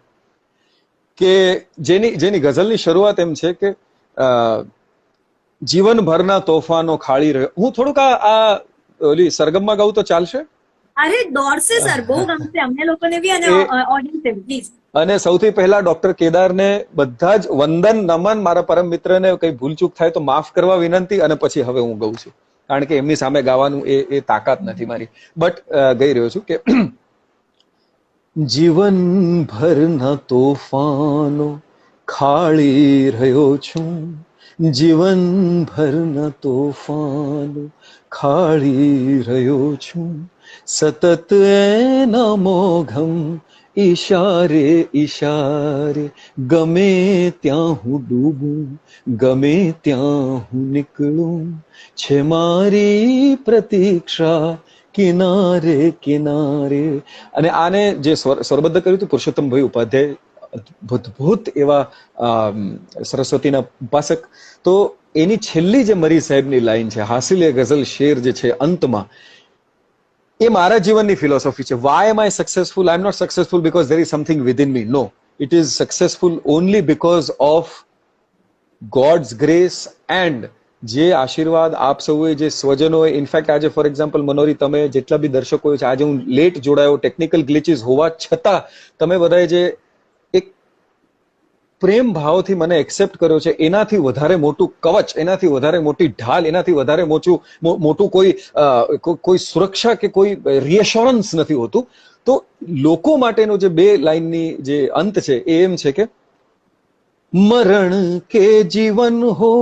કે જેની ગઝલની શરૂઆત એમ છે કે જીવનભરના તોફાનો ખાળી રહ્યો. હું થોડુંક આ ઓલી સરગમમાં ગાઉં તો ચાલશે? અરે દોડશે સર, બહુ ગમશે અમને લોકોને બી અને ઓડિયન્સને બી, પ્લીઝ. અને સૌથી પહેલા ડોક્ટર કેદારને બધા જ વંદન નમન. મારા પરમ મિત્રને કઈ ભૂલચૂક થાય તો માફ કરવા વિનંતી. અને પછી હવે હું ગાઉં છું, કારણ કે એમની સામે ગાવાનું એ તાકાત નથી મારી. બટ ગઈ રહ્યો છું કે જીવનભરના તોફાનો ખાળી રહ્યો છું, જીવનભરના તોફાનો ખાળી રહ્યો છું, સતત એના મોઘમ ઈશારે ઈશારે, ગમે ત્યાં હું ડૂબું, ગમે ત્યાં હું નીકળું, છે મારી પ્રતીક્ષા કિનારે કિનારે. અને આને જે સ્વરબદ્ધ કર્યું હતું પુરુષોત્તમભાઈ ઉપાધ્યાય, અદ્ભુત એવા સરસ્વતીના ઉપાસક. તો એની છેલ્લી જે મરી સાહેબની લાઈન છે, હાસિલે ગઝલ શેર જે છે અંતમાં, એ મારા જીવનની ફિલોસોફી છે. Why am I successful? I am not successful because there is something within me. No, it is successful only because of God's grace and જે આશીર્વાદ આપ સૌએ, જે સ્વજનોએ. ઇનફેક્ટ આજે ફોર એક્ઝામ્પલ મનોરી, તમે જેટલા બી દર્શકો છે, આજે હું લેટ જોડાયો, ટેકનિકલ ગ્લિચીસ હોવા છતાં તમે બધાએ જે એક પ્રેમ ભાવથી મને એક્સેપ્ટ કર્યો છે, એનાથી વધારે મોટું કવચ, એનાથી વધારે મોટી ઢાલ, એનાથી વધારે મોટું કોઈ સુરક્ષા કે કોઈ રિએશ્યોરન્સ નથી હોતું. તો લોકો માટેનો જે બે લાઈનની જે અંત છે એ એમ છે કે મરણ કે જીવન હો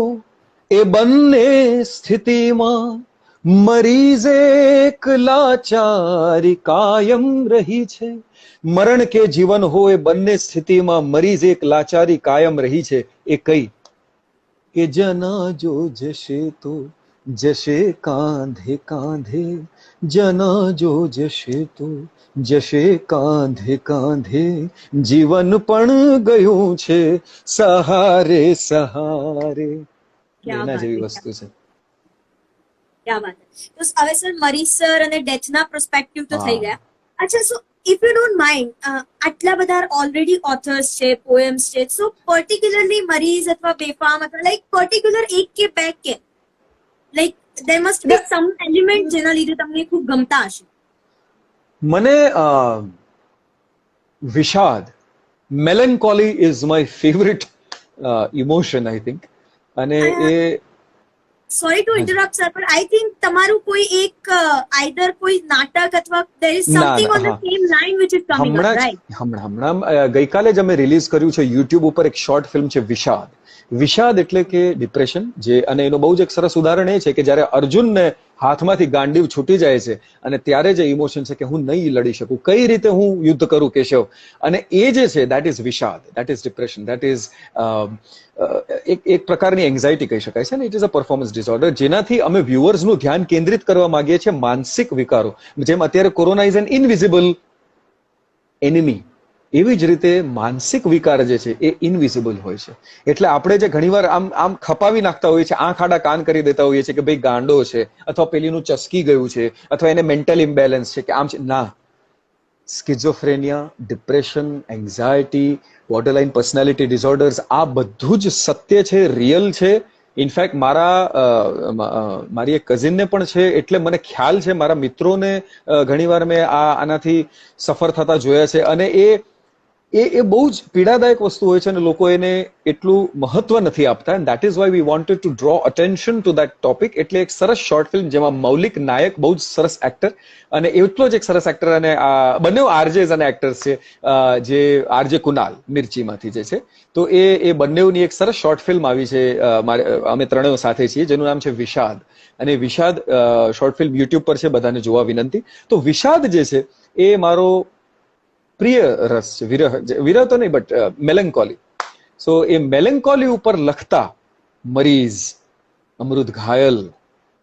એ બંને સ્થિતિમાં મરીઝ એક લાચારી કાયમ રહી છે. મરણ કે જીવન હો એ બંને સ્થિતિમાં મરીઝ એક લાચારી કાયમ રહી છે. એ કઈ? કે જનાજો જશે તો જશે કાંધે કાંધે, જનાજો જશે તો જશે કાંધે કાંધે, જીવન પણ ગયું છે સહારે સહારે. એના જેવી વસ્તુ છે. ક્યા વાત છે. તો હવે સર મરી સર અને ડેથના પર્સપેક્ટિવ તો થઈ ગયા. અચ્છા, સો ઇફ યુ ડોન્ટ માઇન્ડ, આટલા બધા ઓલરેડી ઓથર્સ છે, પોએમ્સ છે, સો પર્ટિક્યુલરલી મરીઝ અથવા બેફામ અથવા લાઈક પર્ટિક્યુલર એક કે બે કે like there must be some element જેના લીધે તમને ખૂબ ગમતા હશે? મને વિષાદ, melancholy is my favourite emotion I think. અને એ સોરી ટુ ઇન્ટરપ્ટ સર, પણ આઈ થિંક તમારું કોઈ એક આઈધર કોઈ નાટક અથવા there is something on the same line which is coming up, right? હમણાં ગઈકાલે જ અમે રિલીઝ કર્યું છે યુટ્યુબ ઉપર એક શોર્ટ ફિલ્મ છે વિષાદ. વિષાદ એટલે કે ડિપ્રેશન. જે અને એનો બહુ જ એક સરસ ઉદાહરણ એ છે કે જ્યારે અર્જુનને હાથમાંથી ગાંડીવ છૂટી જાય છે અને ત્યારે જે ઇમોશન છે કે હું નહીં લડી શકું, કઈ રીતે હું યુદ્ધ કરું કેશવ, અને એ જે છે દેટ ઇઝ વિષાદ, that is depression, that is એક પ્રકારની એન્ઝાયટી કહી શકાય છે ને. It is a performance disorder, જેનાથી અમે વ્યુઅર્સનું ધ્યાન કેન્દ્રિત કરવા માંગીએ છીએ માનસિક વિકારો. જેમ અત્યારે corona is an invisible enemy, એવી જ રીતે માનસિક વિકાર જે છે એ ઇનવિઝિબલ હોય છે. એટલે આપણે જે ઘણીવાર આમ ખપાવી નાખતા હોઈએ છીએ, આંખ આડા કાન કરી દેતા હોઈએ છીએ કે ભાઈ ગાંડો છે, અથવા પેલીનું ચસકી ગયું છે, અથવા એને મેન્ટલ ઇમ્બેલેન્સ છે કે આમ છે. ના, schizophrenia, depression, anxiety, borderline personality disorders, આ બધું જ સત્ય છે, રિયલ છે. ઇનફેક્ટ મારી એક કઝિનને પણ છે, એટલે મને ખ્યાલ છે. મારા મિત્રોને ઘણીવાર મેં આનાથી સફર થતા જોયા છે. અને એ બહુ જ પીડાદાયક વસ્તુ હોય છે અને લોકો એને એટલું મહત્વ નથી આપતા. And that is why we wanted to draw attention two that topic. એટલે એક સરસ શોર્ટ ફિલ્મ જેમાં મૌલિક નાયક બહુ જ સરસ એક્ટર, અને એટલો જ એક સરસ એક્ટર, અને બંને આરજેસ અને એક્ટર્સ છે, જે આરજે કુનાલ મિર્ચીમાંથી જે છે. તો એ બંનેની એક સરસ શોર્ટ ફિલ્મ આવી છે, અમે ત્રણેય સાથે છીએ, જેનું નામ છે વિષાદ. અને વિષાદ શોર્ટ ફિલ્મ યુટ્યુબ પર છે, બધાને જોવા વિનંતી. તો વિષાદ જે છે એ મારો પ્રિય રસ છે. વિરહ તો નહીં, બટ મેલેન્કોલી. સો એ મેલેન્કોલી ઉપર લખતા મરીઝ, અમૃત ઘાયલ,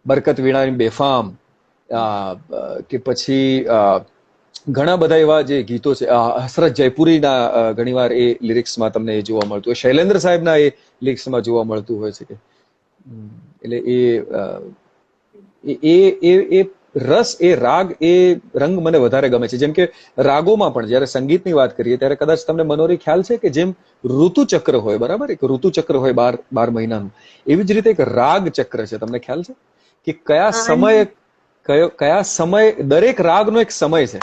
બરકત વીણાની બેફામ, કે પછી ઘણા બધા એવા જે ગીતો છે, હસરત જયપુરીના ઘણીવાર એ લિરિક્સમાં તમને જોવા મળતું હોય, શૈલેન્દ્ર સાહેબના એ લિરિક્સમાં જોવા મળતું હોય છે કે એટલે એ રસ, એ રાગ, એ રંગ મને વધારે ગમે છે. જેમ કે રાગોમાં પણ જયારે સંગીતની વાત કરીએ ત્યારે કદાચ તમને મનોરી ખ્યાલ છે કે જેમ ઋતુચક્ર હોય, બરાબર, એક ઋતુચક્ર હોય 12 મહિનાનું, એવી જ રીતે એક રાગ ચક્ર છે. તમને ખ્યાલ છે કે કયા સમય દરેક રાગનો એક સમય છે,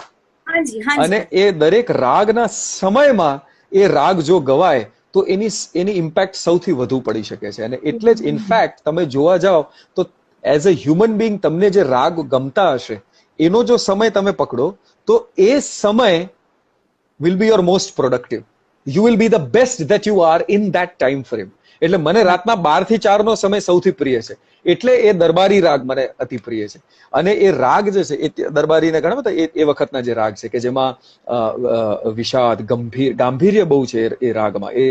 અને એ દરેક રાગના સમયમાં એ રાગ જો ગવાય તો એની ઇમ્પેક્ટ સૌથી વધુ પડી શકે છે. અને એટલે જ ઇનફેક્ટ તમે જોવા જાઓ તો એઝ અ હ્યુમન બિંગ તમને જે રાગ ગમતા હશે એનો જો સમય તમે પકડો તો એ સમય will be your most productive. You will be the best that you are in that time frame. એટલે મને રાતના 12 થી 4 નો સમય સૌથી પ્રિય છે. એટલે એ દરબારી રાગ મને અતિ પ્રિય છે. અને એ રાગ જે છે એ દરબારીને ઘણા બધા એ વખતના જે રાગ છે કે જેમાં વિષાદ, ગાંભીર્ય બહુ છે એ રાગમાં. એ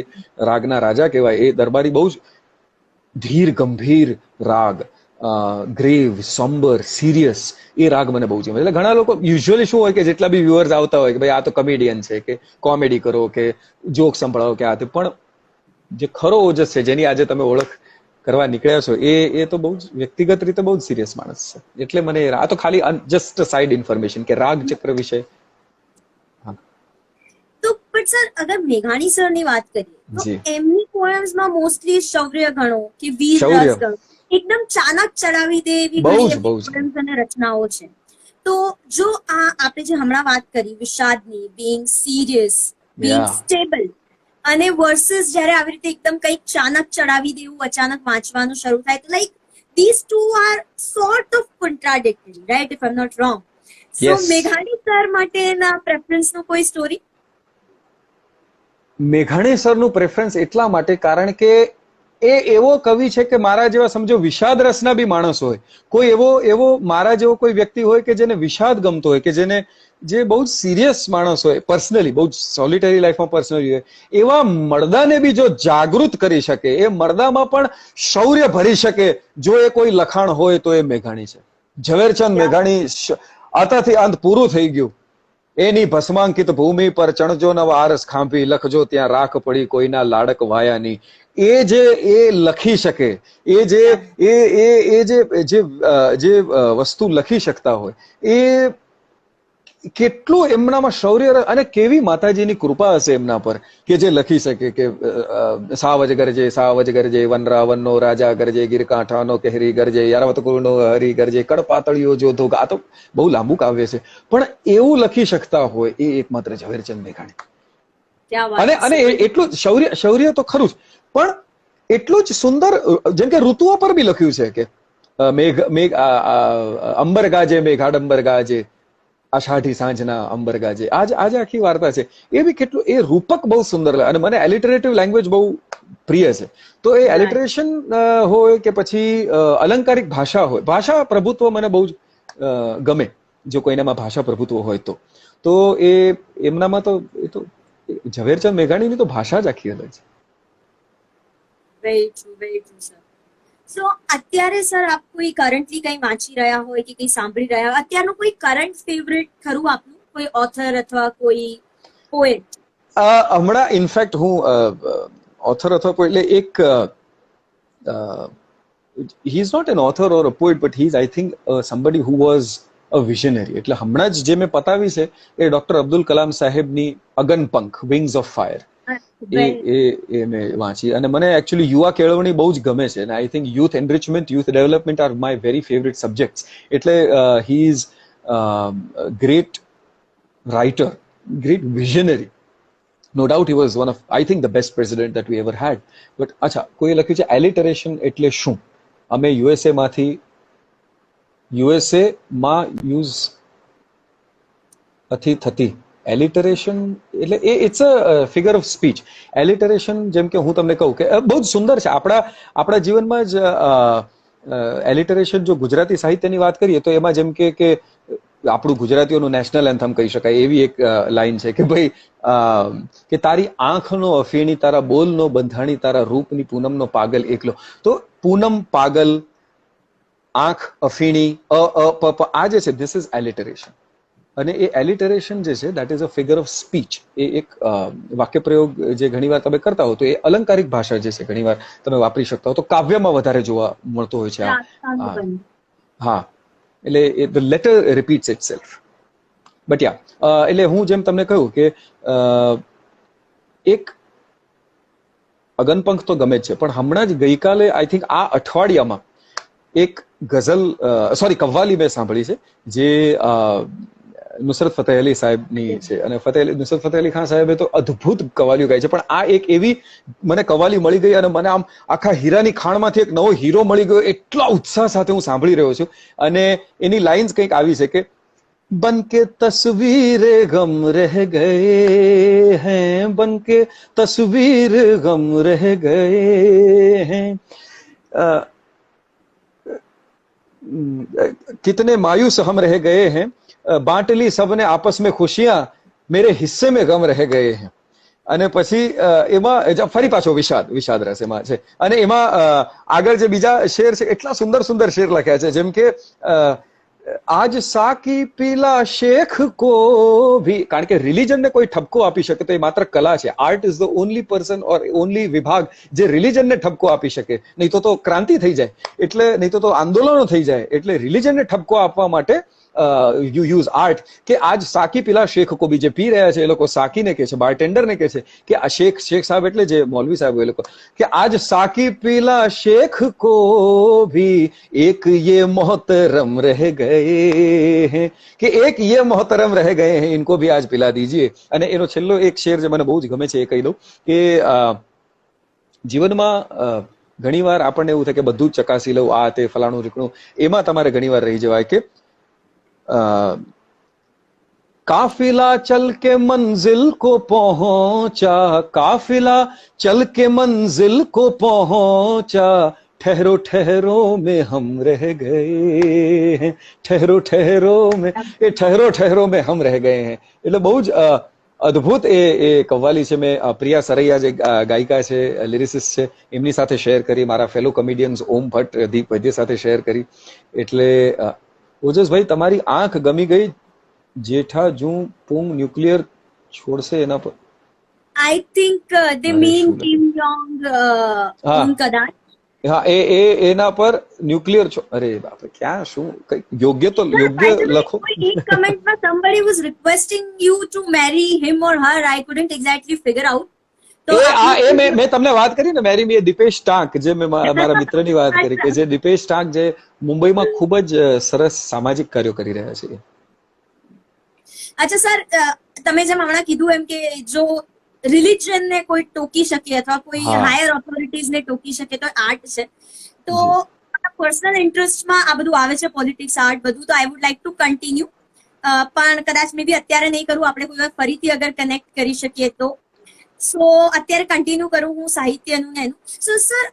રાગના રાજા કહેવાય. એ દરબારી બહુ જ ધીર ગંભીર રાગ, ગ્રેવ, સોમ્બર, સિરિયસ, એ રાગ મને બહુ ગમે. એટલે ઘણા લોકો યુઝ્યુઅલી શું હોય કે જેટલા બી વ્યુઅર્સ આવતા હોય કે ભાઈ આ તો કોમેડિયન છે, કે કોમેડી કરો, કે જોક સંભળાવો, કે આ તે, પણ જે ખરો ઓજસ છે જેની આજે તમે ઓળખ કરવા નીકળ્યા છો એ તો બહુ જ વ્યક્તિગત રીતે બહુ જ સિરિયસ માણસ છે. એટલે મને આ તો ખાલી જસ્ટ સાઇડ ઇન્ફોર્મેશન કે રાગ ચક્ર વિશે. તો પણ સર અગર મેઘાણી સર ની વાત કરીએ તો એમની પોએમ્સમાં મોસ્ટલી શૌર્ય ગણો કે વીર રસ ગણો, એકદમ ચાનક ચડાવી દે એવી ઘણી પોએમ્સ અને રચનાઓ છે. તો જો આ આપણે જે હમણાં વાત કરી વિષાદની, બીઇંગ સિરિયસ, બીઇંગ સ્ટેબલ, અને વર્સિસ જ્યારે આવી રીતે એકદમ કંઈક ચાનક ચડાવી દેવું, અચાનક વાંચવાનું શરૂ થાય, તો like these two are sort of contradictory, right, if I'm not wrong. So મેઘાણી સર માટેના પ્રેફરન્સ નો કોઈ સ્ટોરી? મેઘાણી સરનું પ્રેફરન્સ એટલા માટે કારણ કે એ એવો કવિ છે કે મારા જેવા સમજો વિષાદ રસના બી માણસ હોય, કોઈ એવો મારા જેવો કોઈ વ્યક્તિ હોય કે જેને વિષાદ ગમતો હોય, કે જે બહુ જ સિરિયસ માણસ હોય પર્સનલી, બહુ જ સોલિટરી લાઈફમાં પર્સનલી હોય, એવા મર્દાને બી જો જાગૃત કરી શકે, એ મર્દામાં પણ શૌર્ય ભરી શકે જો એ કોઈ લખાણ હોય તો એ મેઘાણી છે. ઝવેરચંદ મેઘાણી આતાથી અંત પૂરું થઈ ગયું. એની ભસ્માંકિત ભૂમિ પર ચણજો નવ આરસ ખાંભી, લખજો ત્યાં રાખ પડી કોઈના લાડક વાયાની. એ લખી શકે, જે વસ્તુ લખી શકતા હોય, એ કેટલું એમનામાં શૌર્ય અને કેવી માતાજીની કૃપા હશે એમના પર કે જે લખી શકે કે સાવજ ગરજે વન રાવણનો રાજા ગરજે, ગીરકાંઠાનો કેહરી ગરજે, યારાવતકુળનો હરી ગરજે, કડપાતળીઓ જોધો. આ તો બહુ લાંબુ કાવ્ય છે, પણ એવું લખી શકતા હોય એ એકમાત્ર ઝવેરચંદ મેઘાણી. અને એટલું શૌર્ય તો ખરું જ, પણ એટલું જ સુંદર, જેમ કે ઋતુઓ પર બી લખ્યું છે કે અંબર ગાજે મેઘાડંબર ગાજે, આષાઢી સાંજના અંબર ગાજે. આજે આખી વાર્તા છે એ બી કેટલું, એ રૂપક બહુ સુંદર. અને મને એલિટરેટિવ લેંગ્વેજ બહુ પ્રિય છે. તો એ એલિટરેશન હોય કે પછી અલંકારિક ભાષા હોય, ભાષા પ્રભુત્વ મને બહુ જ ગમે. જો કોઈનામાં ભાષા પ્રભુત્વ હોય તો એ એમનામાં તો એ તો ઝવેરચંદ મેઘાણીની તો ભાષા જ આખી અલગ છે. Very true, very true sir. So અત્યારે સર આપ કોઈ કરન્ટલી કંઈ વાંચી રહ્યા હોય કે કંઈ સાંભળી રહ્યા હોય, અત્યારનું કોઈ કરંટ ફેવરેટ ખરું આપનું, કોઈ ઓથર અથવા કોઈ પોએટ? હમણાં ઇનફેક્ટ હું ઓથર અથવા એટલે એક he is not an author or a poet, but he is, I think, somebody who was a visionary. એટલે હમણાં જ જે મેં પતાવી છે એ ડોક્ટર અબ્દુલ કલામ સાહેબની અગનપંખ, વિંગ્સ ઓફ ફાયર, એ મેં વાંચી. અને મને એકચ્યુઅલી યુવા કેળવણી બહુ જ ગમે છે. અને I think youth enrichment, youth development are my very favourite subjects. એટલે he is great writer, great visionary. No doubt he was one of, I think, the best president that we ever had. But અચ્છા, કોઈ લખ્યું છે એલિટરેશન એટલે શું? અમે USA માં use થતી એલિટરેશન એટલે it's a figure of speech. Alliteration, જેમ કે હું તમને કહું કે બહુ જ સુંદર છે. આપણા જીવનમાં જ એલિટરેશન, જો ગુજરાતી સાહિત્યની વાત કરીએ તો એમાં જેમ કે આપણું ગુજરાતીઓનું નેશનલ એન્થમ કહી શકાય એવી એક લાઈન છે કે ભાઈ કે તારી આંખનો અફીણી, તારા બોલનો બંધાણી, તારા રૂપની પૂનમનો પાગલ એકલો. તો પૂનમ, પાગલ, આંખ, અફીણી, આ જે છે, ધીસ ઇઝ એલિટરેશન. અને એ એલિટરેશન જે છે that is a figure of speech. એ એક વાક્યપ્રયોગ જે ઘણીવાર તમે કરતા હો તો એ અલંકારિક ભાષા જે છે ઘણીવાર તમે વાપરી શકતા હો, તો કાવ્યમાં વધારે જોવા મળતો હોય છે હા. એટલે the letter repeats itself. But yeah એટલે હું જેમ તમને કહ્યું કે એક અગનપંખ તો ગમે જ છે, પણ હમણાં જ ગઈકાલે આઈ થિંક આ અઠવાડિયામાં એક ગઝલ કવ્વાલી મેં સાંભળી છે જે નુસરત ફતેહ અલી સાહેબની છે. અને નુસરત ફતેહ અલી ખાન સાહેબે તો અદ્ભુત કવાલીઓ ગાઈ છે, પણ આ એક એવી મને કવાલી મળી ગઈ અને મને આમ આખા હીરાની ખાણમાંથી એક નવો હીરો મળી ગયો, એટલા ઉત્સાહ સાથે હું સાંભળી રહ્યો છું. અને એની લાઇન્સ કંઈક આવી છે કે बन के तस्वीर गम रह गए हैं, बन के तस्वीर गम रह गए हैं, कितने मायूस हम रह गए हैं, बांट ली सबने आपस में खुशियां, मेरे हिस्से में गम रह गए हैं. અને પછી એમાં ફરી પાછો વિષાદ રસ એમાં છે. અને એમાં આગળ જે બીજા શેર છે એટલા સુંદર સુંદર શેર લખ્યા છે, જેમ કે આજ સાકી પીલા શેખ કો ભી, કારણ કે રિલિજનને કોઈ ઠપકો આપી શકે તો એ માત્ર કલા છે. Art is the only person or only વિભાગ જે રિલિજનને ઠપકો આપી શકે. નહીં તો ક્રાંતિ થઈ જાય, એટલે નહીં તો આંદોલનો થઈ જાય. એટલે રિલિજનને ઠપકો આપવા માટે યુ યુઝ આર્ટ. કે આજ સાકી પીલા શેખ કો બી, જે પી રહ્યા છે એ લોકો સાકીને કે છે, બારટેન્ડરને કે છે કે આ શેખ સાહેબ એટલે જે મૌલવી સાહેબ એ લોકો, કે આજ સાકી પીલા શેખ કો ભી એક ये मोहतरम रह गए हैं, કે એક ये मोहतरम रह गए हैं, इनको भी आज पिला दीजिए. અને એનો છેલ્લો એક શેર જે મને બહુ જ ગમે છે એ કહી દઉં કે જીવનમાં ઘણીવાર આપણને એવું થાય કે બધું જ ચકાસી લઉં, આ તે ફલાણું રીકણું, એમાં તમારે ઘણીવાર રહી જવાય કે काफिला चल के मंजिल को पहुंचा, काफिला चल के मंजिल को पहुंचा, ठहरो ठहरो में हम रह गए हैं, ठहरो ठहरो में, એ ठहरो ठहरो में हम रह गए हैं. એટલે બહુ જ અદ્ભુત એ કવ્વાલી છે. મેં પ્રિયા સરૈયા જે ગાયિકા છે, લિરિસિસ્ટ છે, એમની સાથે શેર કરી, મારા ફેલો કોમેડિયન્સ ઓમ ભટ્ટ, દીપ વૈદ્ય સાથે શેર કરી. એટલે ઓજસભાઈ તમારી આંખ ગમી ગઈ, જેઠા જું પૂંગ ન્યુક્લિયર છોડશે એના પર. I think they mean Kim Jong કદાચ. હા, એના પર ન્યુક્લિયર અરે બાપરે, ક્યાં શું કઈ યોગ્ય તો યોગ્ય લખો. એક કમેન્ટમાં somebody was requesting you to marry him or her. I couldn't exactly figure out. મેં તમને વાત કરી ને મેરી મી, દીપેશ ટાંક, જે મેં મારા મિત્રની વાત કરી કે જે દીપેશ ટાંક જે મુંબઈમાં ખૂબ જ સરસ સામાજિક કાર્યો કરી રહ્યા છે. અચ્છા સર, તમે જેમ હમણાં કીધું એમ કે જો રિલિજન ને કોઈ ટોકી શકે અથવા કોઈ હાયર ઓથોરિટીઝ ને ટોકી શકે તો આર્ટ છે. તો પર્સનલ ઇન્ટરેસ્ટમાં આ બધું આવે છે, પોલિટિક્સ, આર્ટ બધું. તો I would like to continue, પણ કદાચ મે બી અત્યારે નહીં કરું, આપણે કોઈ વાર ફરીથી અગર કનેક્ટ કરી શકીએ તો. સો અત્યારે કન્ટિન્યુ કરું હું સાહિત્યનું ને એનું. સો સર,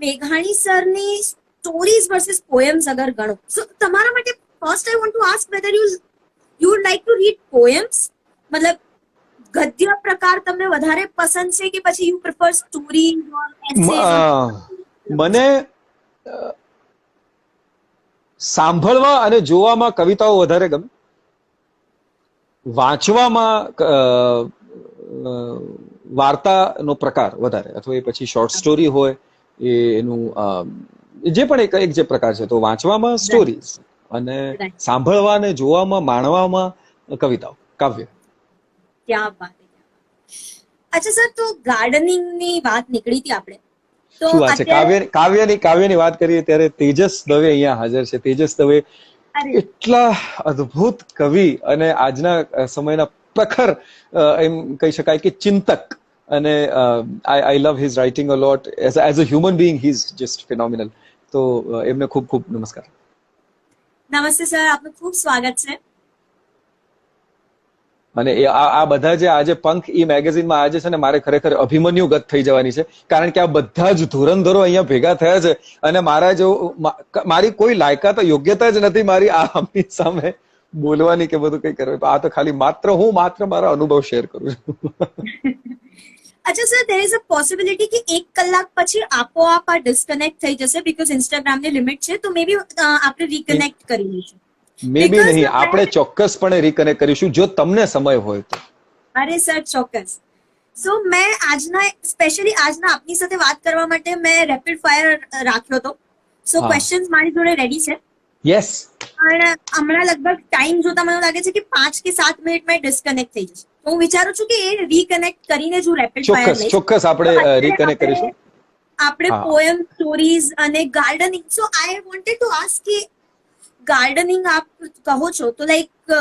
મેઘાણી સરની સ્ટોરીઝ વર્સિસ પોએમ્સ અગર ગણો, સો તમારા માટે first I want to ask whether you would like to read poems, મતલબ ગદ્ય પ્રકાર તમને વધારે પસંદ છે કે પછી યુ પ્રિફર સ્ટોરી ઓર એસેઝ? મને સાંભળવા અને જોવામાં કવિતાઓ વધારે ગમે. વાંચવામાં વાર્તાનો પ્રકાર વધારે, અથવા એ પછી શોર્ટ સ્ટોરી હોય, એનું જે પણ એક જે પ્રકાર છે. તો વાંચવામાં સ્ટોરીઝ અને સાંભળવા અને જોવામાં, માણવામાં કવિતાઓ, કાવ્ય. ક્યાં વાત. અચ્છા સર, તો ગાર્ડનિંગ ની વાત નીકળી હતી આપણે, તો શું વાત છે? કાવ્યની વાત કરીએ ત્યારે તેજસ દવે અહીંયા હાજર છે. તેજસ દવે એટલા અદ્ભુત કવિ અને આજના સમયના પ્રખર એમ કહી શકાય કે ચિંતક. અને I love his writing a lot. As a human being he is just phenomenal. તો એમને ખૂબ ખૂબ નમસ્કાર. નમસ્તે સર, આપનું ખૂબ સ્વાગત છે. અને આ બધા જે આજે પંખ ઈ મેગેઝિનમાં આજે છે ને, મારે ખરેખર અભિમન્યુ ગત થઈ જવાની છે, કારણ કે આ બધા જ ધુરંધરો અહીંયા ભેગા થયા છે. અને મારી કોઈ લાયકાત, યોગ્યતા જ નથી મારી આમની સામે બોલવાની કે બધું કઈ કરવું. આ તો ખાલી માત્ર મારા અનુભવ શેર કરું છું. અચ્છા sir, there is a possibility કે 1 કલાક પછી આપોઆપ આ ડિસ્કનેક્ટ થઈ જશે, બીકોઝ ઇન્સ્ટાગ્રામ ની લિમિટ છે. તો મે બી આપણે રીકનેક્ટ કરી લઈશું. મે બી Because નહીં, આપણે ચોક્કસપણે રિકનેક્ટ કરીશું જો તમને સમય હોય તો. અરે સર ચોક્કસ. સો મેં આજના સ્પેશિયલી આજના આપની સાથે વાત કરવા માટે મેં રેપિડ ફાયર રાખ્યો હતો. સો હા. ક્વેશ્ચન્સ મારી જોડે રેડી છે. યસ, પણ હમણાં લગભગ ટાઈમ જોતા મને લાગે છે કે 5 કે 7 મિનિટમાં ડિસ્કનેક્ટ થઈ જશે. તો હું વિચારું છું કે એ રીકનેક્ટ કરીને જ હું રેપિડ ફાયર ચોક્કસ ચોક્કસ આપણે રિકનેક્ટ કરીશું. આપણે હા. પોએમ સ્ટોરીઝ અને gardening. So I wanted to ask કે ગાર્ડનિંગ આપ કહો છો તો લાઈક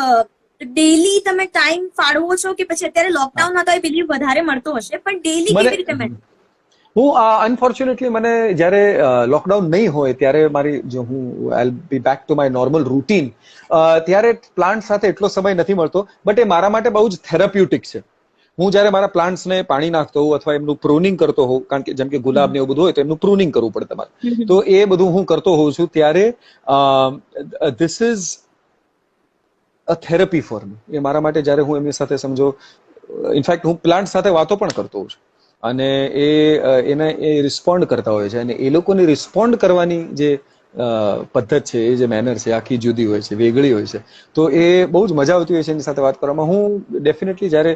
ડેલી તમે ટાઈમ ફાળવો છો કે પછી અત્યારે લોકડાઉનમાં તો આઈ બિલીવ વધારે મળતો હશે, પણ ડેલી કેવી રીતે મેનેજ? હું અનફોર્ચ્યુનેટલી મને જ્યારે લોકડાઉન નહીં હોય ત્યારે મારી જો હું I be back to my normal routine, ત્યારે પ્લાન્ટ સાથે એટલો સમય નથી મળતો, બટ એ મારા માટે બહુ જ થેરાપ્યુટિક છે. હું જ્યારે મારા પ્લાન્ટ્સને પાણી નાખતો હોઉં અથવા એમનું પ્રૂનિંગ કરતો હોઉં, કારણ કે જેમ કે ગુલાબ ને એવું બધું હોય તો એમનું પ્રૂનિંગ કરવું પડે તમારે, તો એ બધું હું કરતો હોઉં છું ત્યારે this is a therapy for me. એ મારા માટે જ્યારે હું એમની સાથે સમજો, ઇનફેક્ટ હું પ્લાન્ટ સાથે વાતો પણ કરતો હોઉં છું અને એને રિસ્પોન્ડ કરતા હોય છે અને એ લોકોની રિસ્પોન્ડ કરવાની જે પદ્ધત છે, એ જે મેનર છે, આખી જુદી હોય છે, વેગળી હોય છે. તો એ બહુ જ મજા આવતી હોય છે એની સાથે વાત કરવામાં. હું ડેફિનેટલી જ્યારે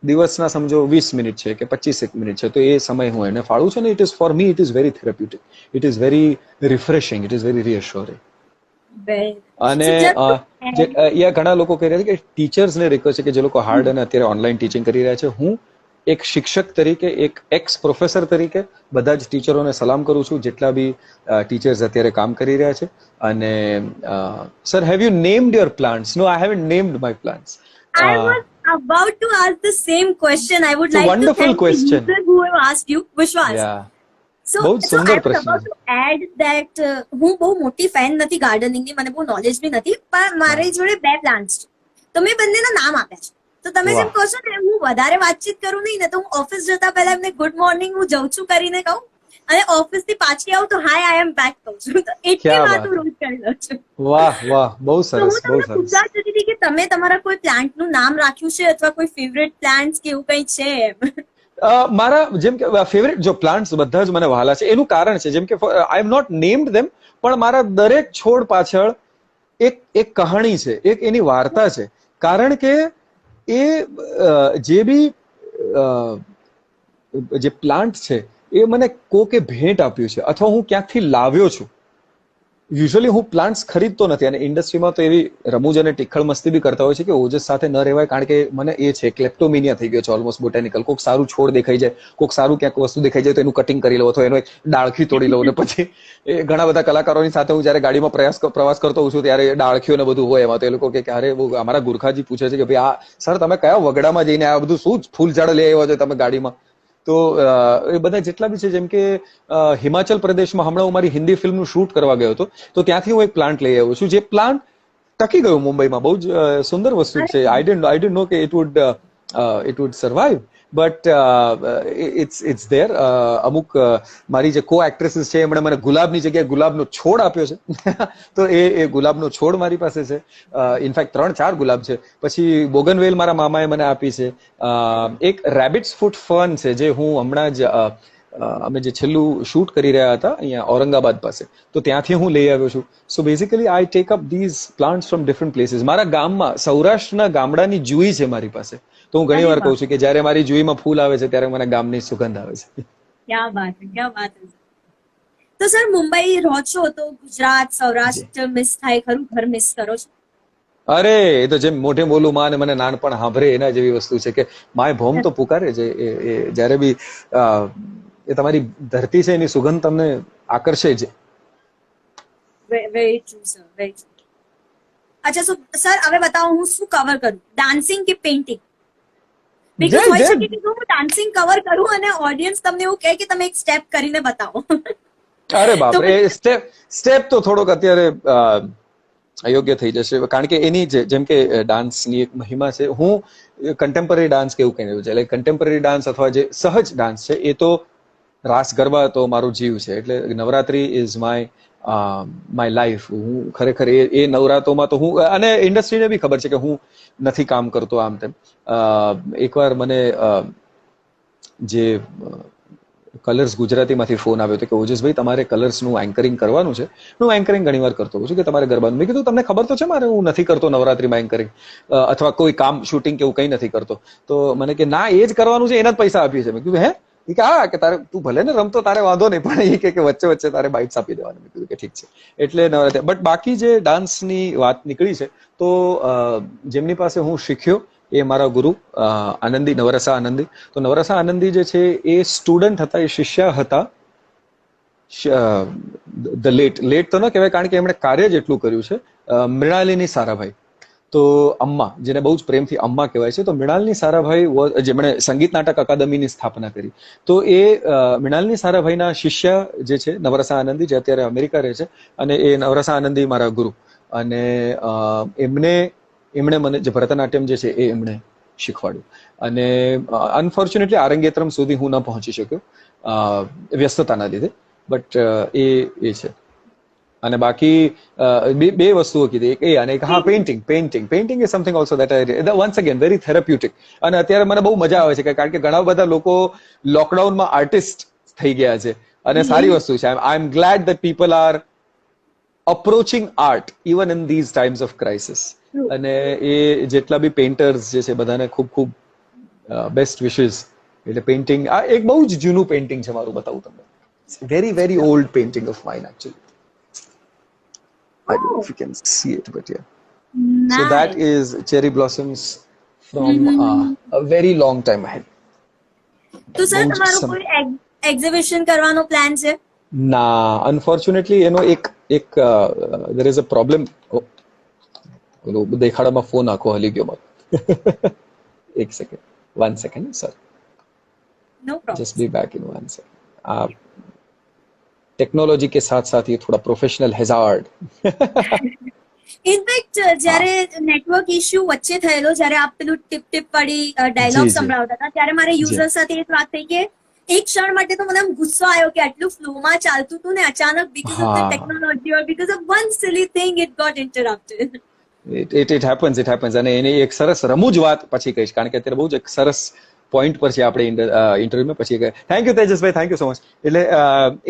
દિવસના સમજો 20 મિનિટ છે કે 25 મિનિટ છે તો એ સમય હું એને ફાળું છું ને it is for me, it is very therapeutic, it is very refreshing, it is very reassuring. અને ઘણા લોકો કહી રહ્યા છે કે ટીચર્સને રિક્વેસ્ટ છે કે જે લોકો હાર્ડ અને અત્યારે ઓનલાઈન ટીચિંગ કરી રહ્યા છે, હું એક શિક્ષક તરીકે, એક એક્સ પ્રોફેસર તરીકે બધા જ ટીચરોને સલામ કરું છું જેટલા બી ટીચર્સ અત્યારે કામ કરી રહ્યા છે. અને sir, have you named your plants? No, I haven't named my plants. I was about to ask the same question. I would It's a like to wonderful thank question. the user who have asked you, Vishwas. Yeah. So, બહુ જ so I Sundar was પ્રશ્ન about to add that હું બહુ મોટી fan નથી ગાર્ડનિંગની, મને બહુ knowledge બી નથી, પણ મારી જોડે 2 પ્લાન્ટ્સ છે તો મેં બંનેના નામ આપ્યા છે. તો તમે જેમ કહો છો ને, હું વધારે વાતચીત કરું નહીં ને તો હું ઓફિસ જતા પહેલા એમને ગુડ મોર્નિંગ હું જઉં છું કરીને કહું અને ઓફિસ થી પાછી આવું તો હાય આઈ એમ બેક કહું છું. તો એટલી વાત હું રોજ કરી લઉં છું. વાહ વાહ, બહુ તો સરસ, હું બહુ તમને સરસ. પૂછવા જતી હતી કે તમે તમારા કોઈ પ્લાન્ટ નું નામ રાખ્યું છે અથવા કોઈ ફેવરેટ પ્લાન્ટ્સ કે એવું કંઈ છે એમ? મારા જેમ કે ફેવરેટ જો પ્લાન્ટ્સ બધા જ મને વહાલા છે, એનું કારણ છે જેમ કે આઈ એમ નોટ નેમ્ડ ધેમ, પણ મારા દરેક છોડ પાછળ એક કહાણી છે, એક એની વાર્તા છે. કારણ કે એ જે બી જે પ્લાન્ટ છે એ મને કોકે ભેટ આપ્યું છે અથવા હું ક્યાંકથી લાવ્યો છું. યુઝ્યુઅલી હું પ્લાન્ટ્સ ખરીદતો નથી અને ઇન્ડસ્ટ્રીમાં તો એવી રમૂજ અને ટીખળ મસ્તી બી કરતા હોય છે કે ઓજસ સાથે ન રહેવાય, કારણ કે મને એ છે ક્લેપ્ટોમિનિયા થઈ ગયો છે ઓલમોસ્ટ બોટેનિકલ. કોઈક સારું છોડ દેખાઈ જાય, કોઈક સારું ક્યાંક વસ્તુ દેખાઈ જાય તો એનું કટિંગ કરી લો અથવા એનો એક ડાળખી તોડી લો. અને પછી એ ઘણા બધા કલાકારોની સાથે હું જયારે ગાડીમાં પ્રવાસ કરતો હોઉં છું ત્યારે ડાળખીઓ ને બધું હોય એમાં, તો એ લોકો કે અરે અમારા ગુરખાજી પૂછે છે કે ભાઈ આ સર તમે કયા વગડામાં જઈને આ બધું શું ફૂલ ઝાડ લઈ આવ્યા છો તમે ગાડીમાં? તો એ બધા જેટલા બી છે, જેમ કે હિમાચલ પ્રદેશમાં હમણાં હું મારી હિન્દી ફિલ્મનું શૂટ કરવા ગયો હતો તો ત્યાંથી હું એક પ્લાન્ટ લઈ આવ્યો છું જે પ્લાન્ટ ટકી ગયું મુંબઈમાં. બહુ જ સુંદર વસ્તુ છે. આઈ ડિડન્ટ નો કે it would survive, but it's there. અમુક મારી જે કો એક્ટ્રેસીસ છે એમણે મને ગુલાબની જગ્યાએ ગુલાબનો છોડ આપ્યો છે તો એ ગુલાબનો છોડ મારી પાસે છે. ઇનફેક્ટ 3-4 ગુલાબ છે. પછી બોગનવેલ મારા મામાએ મને આપી છે. એક રેબિટ્સ ફૂટ ફર્ન છે જે હું હમણાં જ અમે જે છેલ્લું શૂટ કરી રહ્યા હતા અહીંયા ઔરંગાબાદ પાસે, તો ત્યાંથી હું લઈ આવ્યો છું. So basically I take up these plants from different places. મારા ગામમાં સૌરાષ્ટ્રના ગામડાની જુઈ છે મારી પાસે, તો હું ઘણી વાર કહું છું કે જયારે મારી જુઈમાં ફૂલ આવે છે ત્યારે મને ગામની સુગંધ આવે છે. ક્યાં વાત છે, ક્યાં વાત છે. તો સર મુંબઈ રહો છો તો ગુજરાત સૌરાષ્ટ્ર મિસ થાય ખરું? ઘર મિસ કરો છો? અરે એ તો જેમ મોઢે બોલું માં ને મને નાનપણ સાંભળે એના જેવી વસ્તુ છે કે માય ભોમ તો પુકારે છે. એ જયારે બી એ તમારી ધરતી છે એની સુગંધ તમને આકર્ષે છે. Very true sir, very true. અચ્છા સર હવે બતાવો હું શું કવર કરું, ડાન્સિંગ કે પેઇન્ટિંગ? બીકોઝ હોય શકે કે હું ડાન્સિંગ કવર કરું અને ઓડિયન્સ તમને એવું કહે કે તમે એક સ્ટેપ કરીને બતાવો. અરે બાપરે, સ્ટેપ તો થોડોક અત્યારે અયોગ્ય થઈ જશે, કારણ કે એની જેમ કે ડાન્સની એક મહિમા છે. હું કન્ટેમ્પરરી ડાન્સ કેવું કહી રહ્યું છે, એટલે કન્ટેમ્પરરી ડાન્સ અથવા જે સહજ ડાન્સ છે એ તો રાસ ગરબા તો મારું જીવ છે. એટલે નવરાત્રી ઇઝ માય લાઈફ. હું ખરેખર એ નવરાત્રોમાં તો હું, અને ઇન્ડસ્ટ્રીને બી ખબર છે કે હું નથી કામ કરતો આમ તેમ. એકવાર મને જે કલર્સ ગુજરાતીમાંથી ફોન આવ્યો હતો કે ઓજસભાઈ તમારે કલર્સનું એન્કરિંગ કરવાનું છે. હું એન્કરિંગ ઘણીવાર કરતો હોઉં છું કે તમારે ગરબાનું. મેં કીધું તમને ખબર તો છે મારે હું નથી કરતો નવરાત્રીમાં એન્કરિંગ અથવા કોઈ કામ શૂટિંગ કે એવું કંઈ નથી કરતો. તો મને કે ના એ જ કરવાનું છે, એના જ પૈસા આપીએ છે. મેં કીધું હે? એ કે હા, કે તારે તું ભલે ને રમતો તારે વાંધો નહીં, પણ એ કે વચ્ચે વચ્ચે તારે બાઇટ્સ આપી દેવાનું. મેં કીધું કે ઠીક છે. એટલે નવરાત્રી. બટ બાકી જે ડાન્સની વાત નીકળી છે તો જેમની પાસે હું શીખ્યો એ મારા ગુરુ આનંદી, નવરસા આનંદી. તો નવરસા આનંદી જે છે એ સ્ટુડન્ટ હતા, એ શિષ્ય હતા. ધ લેટ તો ન કહેવાય કારણ કે એમણે કાર્ય જ એટલું કર્યું છે. મૃણાલિની સારાભાઈ, તો અમ્મા, જેને બહુ જ પ્રેમથી અમ્મા કહેવાય છે. તો મૃણાલિની સારાભાઈ જેમણે સંગીત નાટક અકાદમીની સ્થાપના કરી. તો એ મૃણાલિની સારાભાઈના શિષ્ય જે છે નવરસા આનંદી, જે અત્યારે અમેરિકા રહે છે, અને એ નવરસા આનંદી મારા ગુરુ. અને એમણે મને જે ભરતનાટ્યમ જે છે એ એમણે શીખવાડ્યું. અને અનફોર્ચ્યુનેટલી આરંગેત્રમ સુધી હું ન પહોંચી શક્યો વ્યસ્તતાના લીધે. બટ એ છે. અને બાકી બે વસ્તુઓ કીધી, એક એ અને એક હા painting is something also that I once again very therapeutic. અને અત્યારે મને બહુ મજા આવે છે કારણ કે ઘણા બધા લોકો લોકડાઉનમાં આર્ટિસ્ટ થઈ ગયા છે અને સારી વસ્તુ છે. I am glad that people are approaching art even in these times of crisis. અને એ જેટલા બી પેઇન્ટર્સ જે છે બધાને ખૂબ ખૂબ બેસ્ટ વિશેસ. એટલે પેઇન્ટિંગ આ એક બહુ જ જૂનું પેઇન્ટિંગ છે મારું, બતાવું તમને. Very old painting of mine actually. I don't know if you can see it, but yeah. Nice. So that is cherry blossoms from a very long time ahead. તો સર તમારો કોઈ એક્ઝિબિશન કરવાનો plan છે? ના, unfortunately એનો એક there is a problem. દેખાડામાં phone આખો હલી ગયો મારો. એક second, 1 second, sir. No problem. Just be back in 1 second. Technology કે સાથ સાથ ये थोड़ा प्रोफेशनल हैजार्ड. ઇનફેક્ટ જ્યારે નેટવર્ક ઇશ્યુ વચ્ચે થયેલો, જ્યારે આપ પેલું ટીપ વાળી ડાયલોગ સંભળાવતા હતા, ત્યારે મારે યુઝર સાથે એક વાત થઈ કે એક ક્ષણ માટે તો મને ગુસ્સો આવ્યો કે આટલું ફ્લોમાં ચાલતું હતું ને અચાનક because of the technology or because of one silly thing it got interrupted. It happens. અને એની એક સરસ રમૂજ વાત પછી કહીશ કારણ કે અત્યારે બહુ જ એક સરસ પોઈન્ટ પર છે આપણે ઇન્ટરવ્યુમાં. પછી thank you તેજસભાઈ, thank you so much. એટલે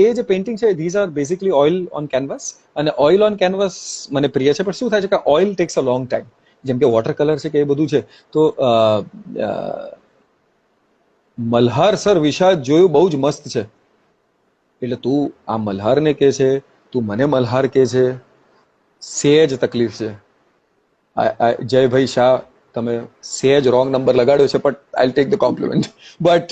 એ જે પેઇન્ટિંગ છે these are basically oil on canvas. અને ઓઇલ ઓન કેનવાસ મને પ્રિય છે, પણ શું થાય છે કે ઓઇલ ટેક્સ અ લોંગ ટાઈમ. જેમ કે વોટર કલર છે કે એ બધું છે. તો મલ્હાર સર વિષાદ જોયું, બહુ જ મસ્ત છે. એટલે તું આ મલ્હારને કે છે, તું મને મલ્હાર કે છે, સેજ તકલીફ છે. જયભાઈ શાહ, તમે સેજ રોંગ નંબર લગાડ્યો છે, but I take the compliment. But